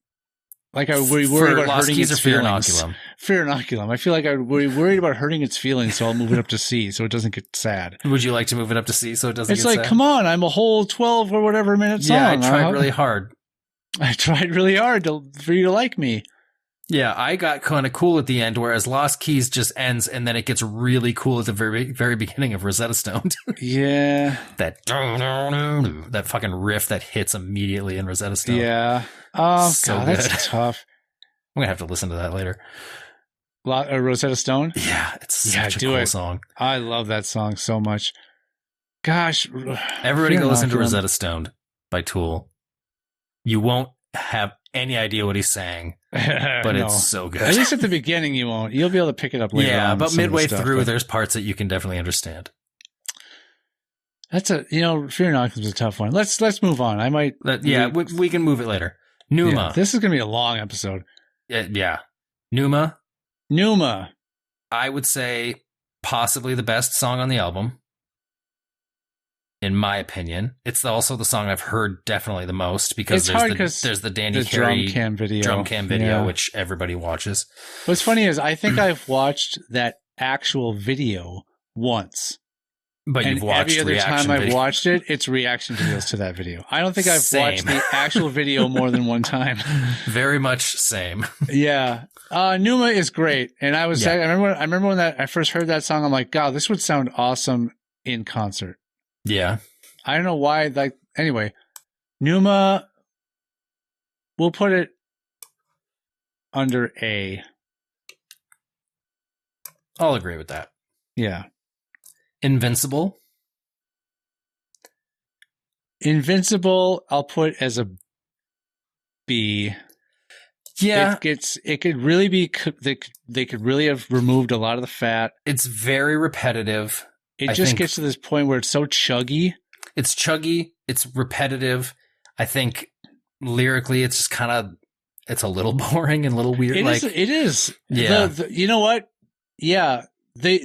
Like I would worry about Lost hurting Keys its or Fear feelings. Inoculum? Fear Inoculum. I feel like I would be worried about hurting its feelings, so I'll move it up to C so it doesn't get sad. Would you like to move it up to C so it doesn't It's get like, sad? come on, I'm a whole 12 or whatever minute song. Yeah, I tried really hard. I tried really hard for you to like me. Yeah, I got kind of cool at the end, whereas Lost Keys just ends and then it gets really cool at the very, very beginning of Rosetta Stone. Yeah. That fucking riff that hits immediately in Rosetta Stone. Yeah. Oh, So God, good. that's tough. I'm going to have to listen to that later. Rosetta Stone? Yeah, it's such a cool song. I love that song so much. Gosh. Everybody go listen to Rosetta Stone by Tool. You won't have any idea what he's saying, but it's so good. At least at the beginning you won't. You'll be able to pick it up later on. Yeah, but midway through, there's parts that you can definitely understand. That's Fear Inoculum is a tough one. Let's move on. We can move it later. Pneuma. Yeah, this is going to be a long episode. Yeah. Pneuma. I would say possibly the best song on the album. In my opinion, it's also the song I've heard definitely the most because there's the Danny Carey drum cam video, which everybody watches. What's funny is I think I've watched that actual video once. But you've watched every other time I've watched it, it's reaction videos to that video. I don't think I've watched the actual video more than one time. Very much same. Yeah. Pneuma is great. And I remember when I first heard that song, I'm like, God, this would sound awesome in concert. Yeah. I don't know why. Anyway, Pneuma, we'll put it under A. I'll agree with that. Yeah. Invincible, I'll put as a B. Yeah. It could really be, they could really have removed a lot of the fat. It's very repetitive. It just gets to this point where it's so chuggy. It's chuggy. It's repetitive. I think lyrically, it's just kind of, it's a little boring and a little weird. It is. Yeah. You know what? Yeah. The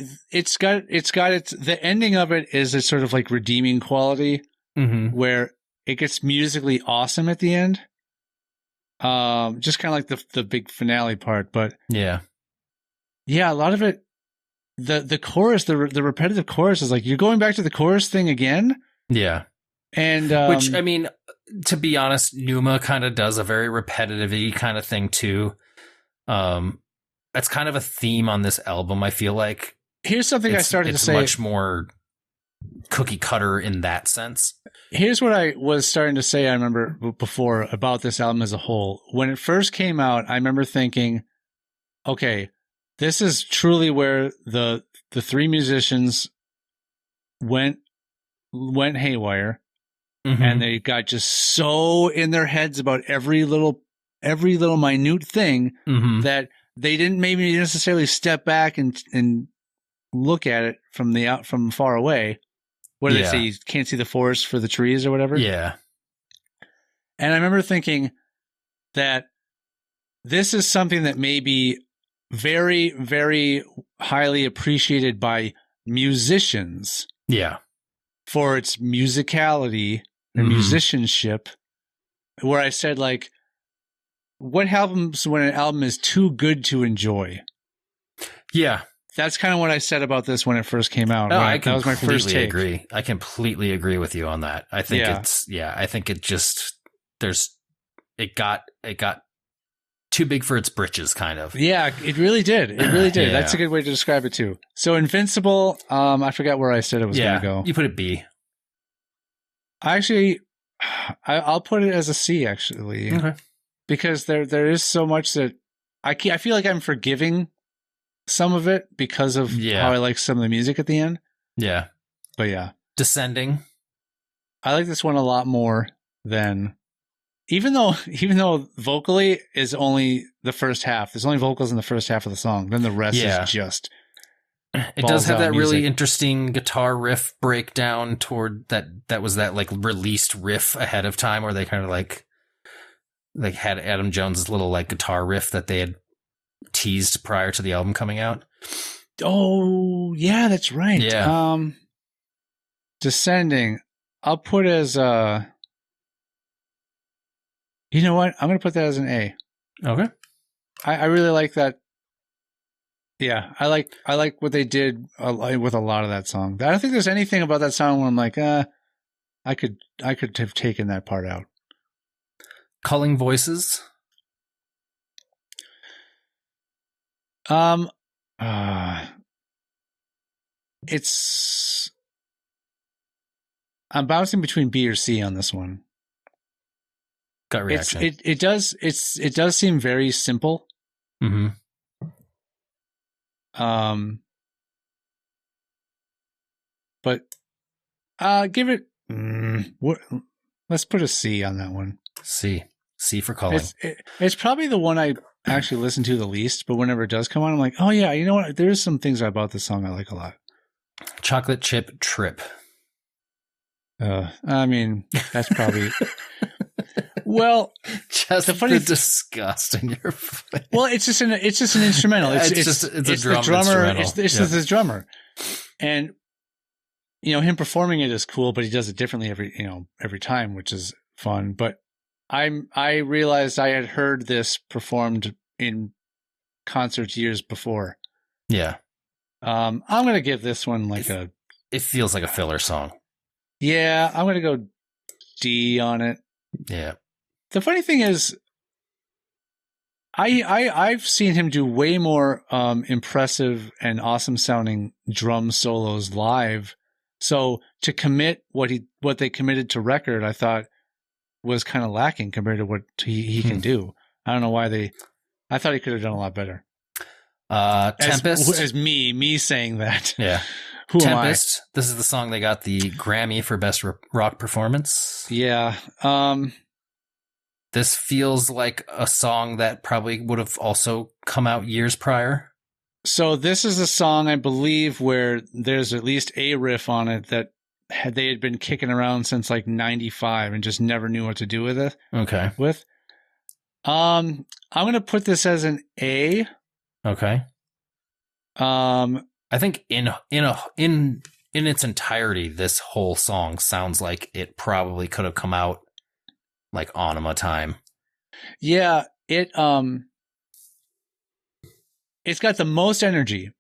ending of it is a sort of like redeeming quality where it gets musically awesome at the end. Just kind of like the big finale part, but yeah, a lot of it, the chorus, the repetitive chorus is like, you're going back to the chorus thing again. Yeah. And, which, I mean, to be honest, Pneuma kind of does a very repetitive-y kind of thing too. That's kind of a theme on this album. I feel like here's something I started to say. It's much more cookie cutter in that sense. Here's what I was starting to say. I remember before about this album as a whole. When it first came out, I remember thinking, okay, this is truly where the three musicians went haywire, and they got just so in their heads about every little minute thing that they didn't maybe necessarily step back and look at it from far away. what do they say? You can't see the forest for the trees or whatever. Yeah. And I remember thinking that this is something that may be very, very highly appreciated by musicians. Yeah. For its musicality and musicianship, where I said, like, what happens when an album is too good to enjoy? Yeah. That's kind of what I said about this when it first came out. No, right? I That was my first take. agree. I completely agree with you on that. I think I think it just, it got too big for its britches, kind of. Yeah, it really did. It really did. Yeah. That's a good way to describe it too. So Invincible, I forgot where I said it was going to go. You put it B. Actually, I'll put it as a C, actually. Okay. Because there is so much that I feel like I'm forgiving some of it because of how I like some of the music at the end. Yeah. But yeah. Descending. I like this one a lot more than, even though vocally is only the first half. There's only vocals in the first half of the song. Then the rest is just. It does have that music. really interesting guitar riff breakdown toward that was that like released riff ahead of time where they kind of like had Adam Jones' little like guitar riff that they had teased prior to the album coming out. Oh, yeah, that's right. Yeah. Descending. I'll put as you know what? I'm going to put that as an A. Okay. I really like that. Yeah, I like what they did with a lot of that song. I don't think there's anything about that song where I'm like, I could have taken that part out. Culling Voices. It's I'm bouncing between B or C on this one. Gut reaction. It does seem very simple. Mm-hmm. But give it. Let's put a C on that one. C for culling. It's probably the one I actually listen to the least. But whenever it does come on, I'm like, oh yeah, you know what? There's some things about this song I like a lot. Chocolate Chip Trip. I mean, that's probably. Well, just the disgust in your face. Well, it's just an instrumental. It's a drum the drummer. instrumental. It's just the drummer, and him performing it is cool, but he does it differently every time, which is fun. But I realized I had heard this performed in concerts years before. Yeah. I'm gonna give this one it feels like a filler song. Yeah, I'm gonna go D on it. Yeah. The funny thing is, I've seen him do way more impressive and awesome sounding drum solos live. So to commit what they committed to record, I thought was kind of lacking compared to what he can do. I don't know why I thought he could have done a lot better. Tempest, as me saying that. Yeah. Who Tempest. This is the song they got the Grammy for Best Rock Performance. Yeah. This feels like a song that probably would have also come out years prior. So this is a song, I believe, where there's at least a riff on it that they had been kicking around since like 95 and just never knew what to do with it. Okay. I'm going to put this as an A. Okay. I think in its entirety, this whole song sounds like it probably could have come out like Onima time. Yeah, it's got the most energy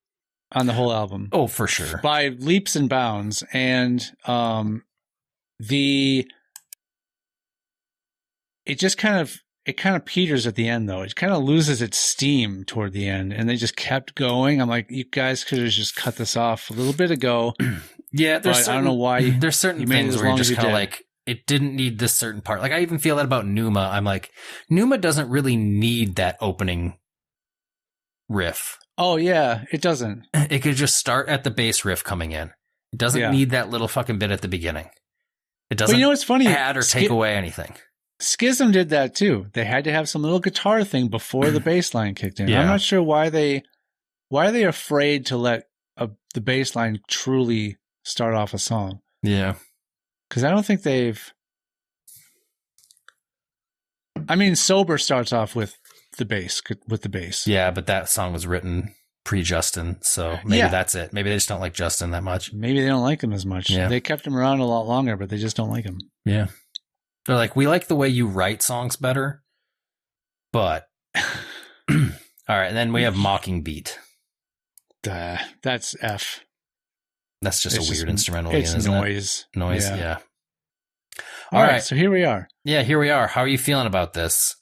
on the whole album. Oh, for sure. By leaps and bounds. And it just kind of peters at the end, though. It kind of loses its steam toward the end, and they just kept going. I'm like, you guys could have just cut this off a little bit ago. Yeah, I don't know why. There's certain things where you're just kind of like, it didn't need this certain part. Like, I even feel that about Numa. I'm like, Numa doesn't really need that opening riff. Oh, yeah, it doesn't. It could just start at the bass riff coming in. It doesn't need that little fucking bit at the beginning. It doesn't it's funny. Add or take away anything. Schism did that too. They had to have some little guitar thing before the bass line kicked in. Yeah. I'm not sure why are they afraid to let the bass line truly start off a song. Yeah. Because I don't think they've... I mean, Sober starts off with the bass. Yeah, but that song was written pre-Justin, so maybe that's it. Maybe they just don't like Justin that much. Maybe they don't like him as much. Yeah. They kept him around a lot longer, but they just don't like him. Yeah. They're like, we like the way you write songs better, but... All right, and then we have Mocking Beat. That's F. That's just a weird instrumental. It's again, isn't noise. It? Noise, yeah. All right, so here we are. Yeah, here we are. How are you feeling about this?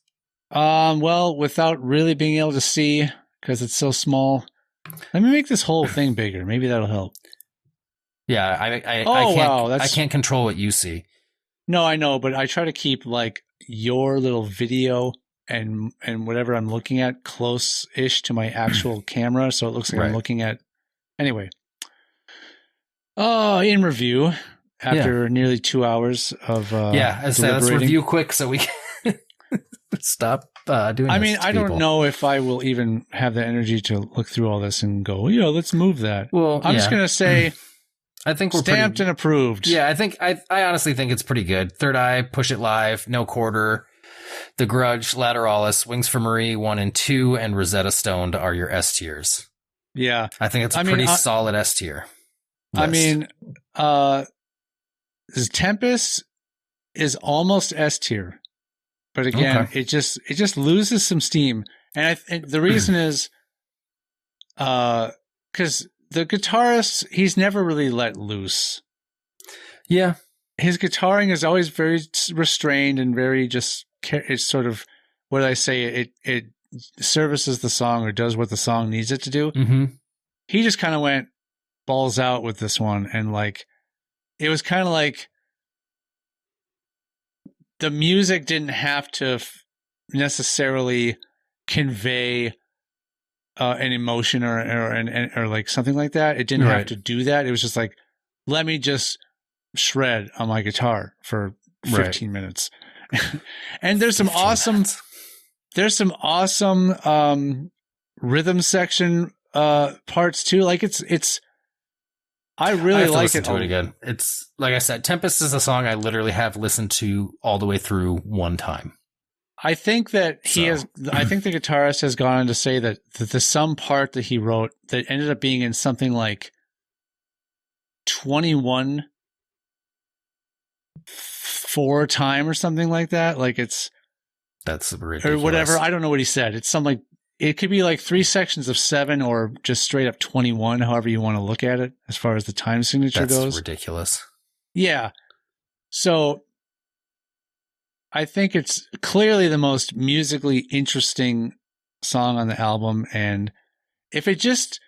Well, without really being able to see, because it's so small, let me make this whole thing bigger. Maybe that'll help. Yeah, I can't control what you see. No, I know, but I try to keep like your little video and whatever I'm looking at close-ish to my actual camera, so it looks like I'm looking at. Anyway, in review, after nearly 2 hours of let's review quick so we can stop doing. I mean, I don't know if I will even have the energy to look through all this and go, let's move that. Well, I'm just gonna say, I think we're stamped and approved. Yeah, I think I honestly think it's pretty good. Third Eye, Push It Live, No Quarter, The Grudge, Lateralis, Wings for Marie 1 and 2, and Rosetta Stoned are your S tiers. Yeah, I think it's a pretty solid S tier. I mean, Tempest is almost S tier, but again, it just loses some steam, and the reason is, because the guitarist, he's never really let loose. Yeah, his guitaring is always very restrained and very just. It's sort of what did I say? It services the song or does what the song needs it to do. Mm-hmm. He just kind of went balls out with this one, and like it was kind of like the music didn't have to necessarily convey an emotion or like something like that. It didn't have to do that. It was just like, let me just shred on my guitar for 15 minutes. And there's some awesome rhythm section parts too. Like it's I really like it. To it again. It's like I said, Tempest is a song I literally have listened to all the way through one time. I think that I think the guitarist has gone on to say that the some part that he wrote that ended up being in something like 21 4 time or something like that. Like that's ridiculous. Or whatever. I don't know what he said. It's something like, it could be like 3 sections of 7 or just straight up 21, however you want to look at it as far as the time signature goes. That's ridiculous. Yeah. So I think it's clearly the most musically interesting song on the album. And if it just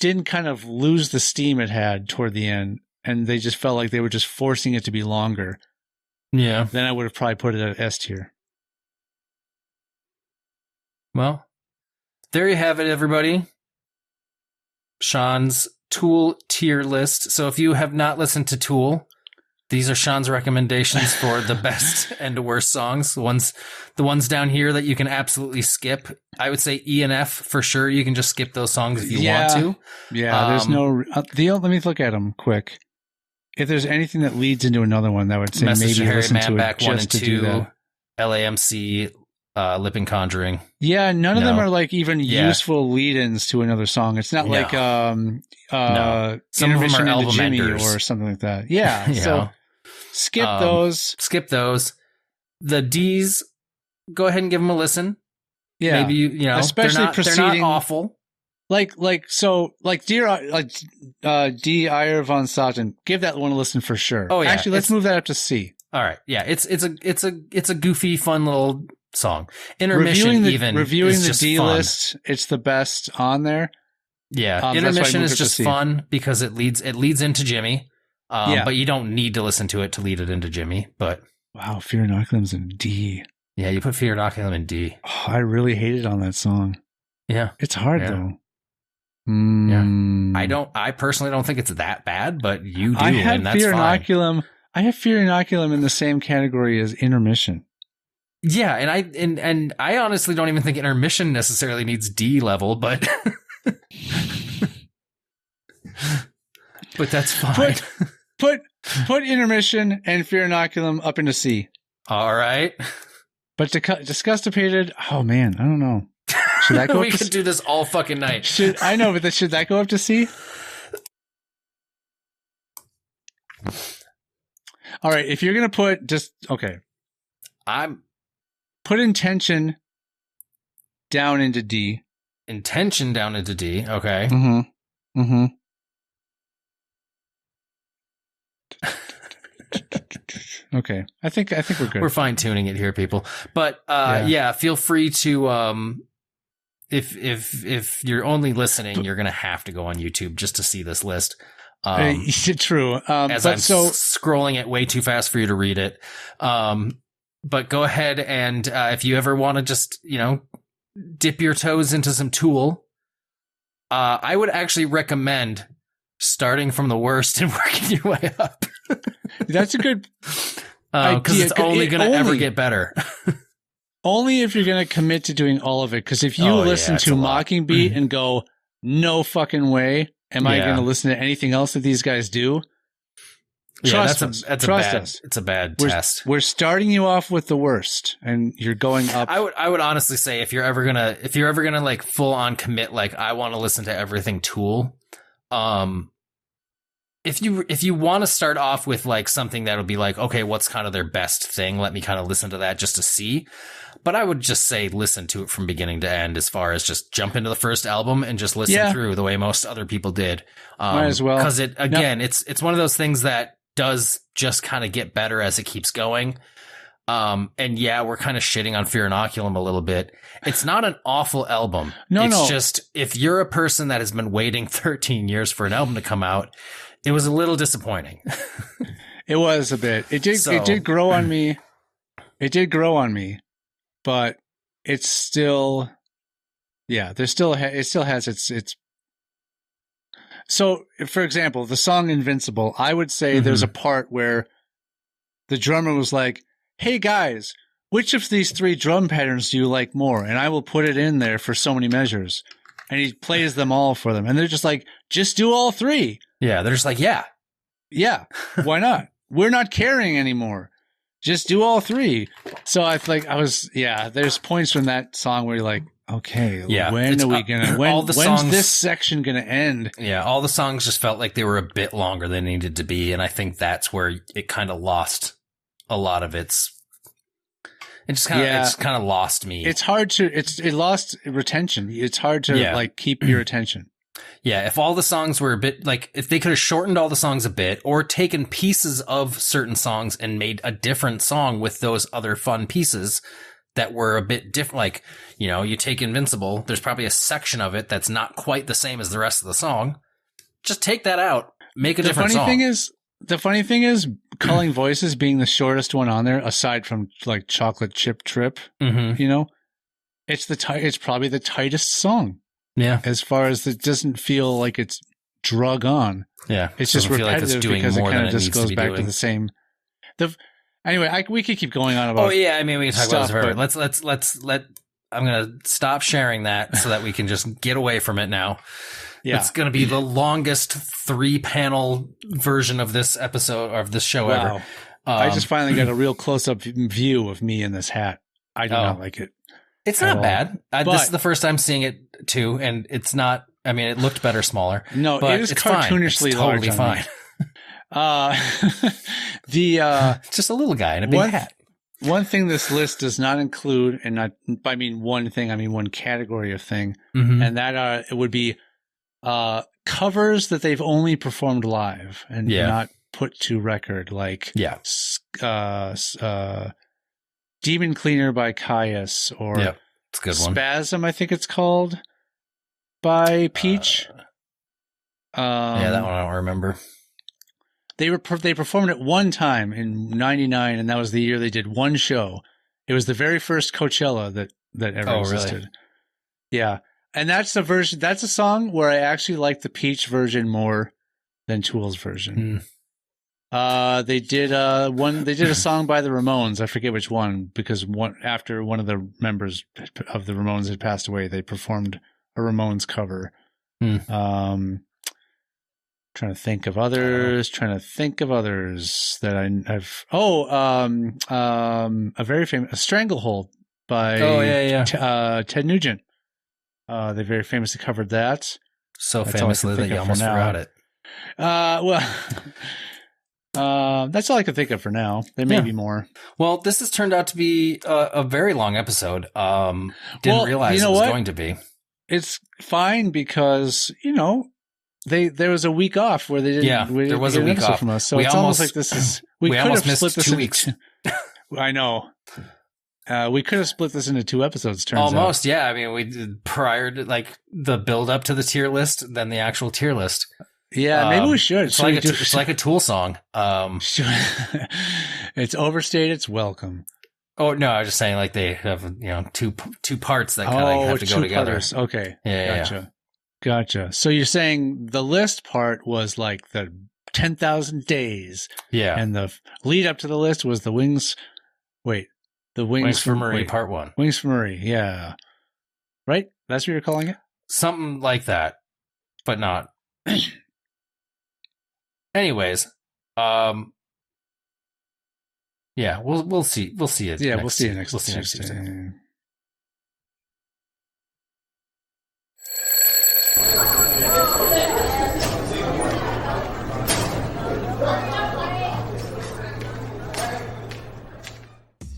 didn't kind of lose the steam it had toward the end, and they just felt like they were just forcing it to be longer, then I would have probably put it at S tier. Well, there you have it, everybody. Sean's Tool tier list. So if you have not listened to Tool, these are Sean's recommendations for the best and worst songs. The ones down here that you can absolutely skip. I would say E and F for sure. You can just skip those songs if you want to. Yeah, there's no... let me look at them quick. If there's anything that leads into another one, that would say Message maybe listen to Back it just to do that. LAMC, Lip and Conjuring. Yeah, none of them are like even useful lead-ins to another song. It's not like Some of them Intermission are into album Jimmy enders or something like that. Yeah, so skip those. Skip those. The D's, go ahead and give them a listen. Yeah, maybe especially they're not awful. Like D. Iyer von Sauten, give that one a listen for sure. Oh yeah, actually, let's move that up to C. All right, yeah, it's a goofy, fun little song. Intermission reviewing is the just D fun. list, it's the best on there. Yeah, Intermission is just fun because it leads into Jimmy. But you don't need to listen to it to lead it into Jimmy. But wow, Fear Inoculum's in D. Yeah, you put Fear Inoculum in D. Oh, I really hated on that song. Yeah, it's hard though. Yeah, I personally don't think it's that bad, but you do, and that's Fear fine. Inoculum. I have Fear Inoculum in the same category as Intermission. Yeah, and I honestly don't even think Intermission necessarily needs D level, but but that's fine. Put Intermission and Fear Inoculum up into C. All right. But Disgustipated, oh man, I don't know. Should that go we could do this all fucking night. Should that go up to C? All right, if you're going to put put Intention down into D. Intention down into D, okay. Mm-hmm. Mm-hmm. Okay. I think we're good. We're fine-tuning it here, people. But yeah, feel free to if you're only listening, you're going to have to go on YouTube just to see this list. True. As I'm scrolling it way too fast for you to read it. But go ahead and if you ever want to just, dip your toes into some Tool, I would actually recommend starting from the worst and working your way up. That's a good because it's only going to ever get better. Only if you're going to commit to doing all of it. Because if you listen to Mockingbeat and go, no fucking way, am I going to listen to anything else that these guys do? Trust us. It's a bad test. We're starting you off with the worst, and you're going up. I would honestly say if you're ever gonna like full on commit, like I want to listen to everything Tool, if you want to start off with like something that'll be like, okay, what's kind of their best thing? Let me kind of listen to that just to see. But I would just say listen to it from beginning to end, as far as just jump into the first album and just listen through the way most other people did. Might as well. Because it's one of those things that does just kind of get better as it keeps going. And yeah, we're kind of shitting on Fear Inoculum a little bit. It's not an awful album. It's just, if you're a person that has been waiting 13 years for an album to come out, it was a little disappointing. It was a bit. It did grow on me. It did grow on me, but it's still, it still has its. So, for example, the song Invincible, I would say there's a part where the drummer was like, hey guys, which of these 3 drum patterns do you like more? And I will put it in there for so many measures. And he plays them all for them. And they're just like, just do all 3. Yeah, they're just like, yeah. Yeah, why not? We're not caring anymore. Just do all 3. So there's points from that song where you're like, okay, when are we gonna? When's this section gonna end? Yeah, all the songs just felt like they were a bit longer than they needed to be, and I think that's where it kind of lost a lot of its. It just kind of lost me. It's hard to. It lost retention. It's hard to keep your attention. Yeah, if all the songs were a bit like, if they could have shortened all the songs a bit, or taken pieces of certain songs and made a different song with those other fun pieces that were a bit different. Like, you take Invincible, there's probably a section of it that's not quite the same as the rest of the song. Just take that out, make a different song. The funny thing is, Culling Voices being the shortest one on there, aside from like Chocolate Chip Trip, it's probably the tightest song. Yeah. As far as it doesn't feel like it's drug on. Yeah. It's just repetitive because it kind of just goes back to the same. Anyway, we could keep going on about. Oh yeah, I mean we can talk about this forever. Let's I'm gonna stop sharing that so that we can just get away from it now. Yeah. It's gonna be the longest 3-panel version of this episode of this show ever. I just finally got a real close up view of me in this hat. I do not like it. It's not bad. This is the first time seeing it too, and it's not. I mean, it looked better smaller. No, but it is cartoonishly large. Totally fine. Just a little guy in a big hat. One thing this list does not include, and not I mean one thing, I mean one category of thing, and that it would be covers that they've only performed live and not put to record, like Demon Cleaner by Caius, or it's a good one. Spasm, I think it's called, by Peach. That one I don't remember. They performed it one time in '99, and that was the year they did one show. It was the very first Coachella that ever existed. Really? Yeah, and that's the version. That's a song where I actually like the Peach version more than Tool's version. They did a song by the Ramones. I forget which one, because after one of the members of the Ramones had passed away, they performed a Ramones cover. Trying to think of others. That I've. A very famous a Stranglehold by Ted Nugent. They very famously covered that. So That's famously that you almost forgot it. That's all I can think of for now. There may be more. Well, this has turned out to be a very long episode. Didn't realize it was going to be. It's fine because, there was a week off where they didn't. Yeah, there was a week off from us, so it's almost like this is. We could have split this 2 weeks. I know. We could have split this into 2 episodes. Turns out. Yeah. I mean, we did prior to the build up to the tier list, then the actual tier list. Yeah, maybe we should. It's like a Tool song. It's overstayed its welcome. Oh no, I was just saying they have two parts that kind of have to go together. Parts. Okay, yeah, gotcha. So you're saying the list part was like the 10,000 days, and the lead up to the list was the Wings. Wait, the Wings for Marie Part 1. Wings for Marie, yeah, right. That's what you're calling it. Something like that, but not. Anyways, yeah, we'll see. We'll see it. Yeah, we'll see it next Tuesday.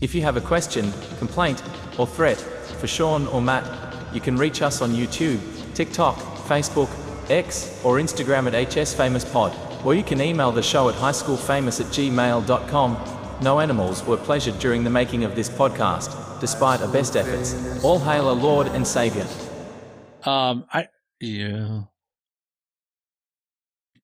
If you have a question, complaint, or threat for Sean or Matt, you can reach us on YouTube, TikTok, Facebook, X, or Instagram at hsfamouspod. Or you can email the show at highschoolfamous@gmail.com. No animals were pleasured during the making of this podcast, despite our best efforts. All hail our Lord and Savior. Yeah.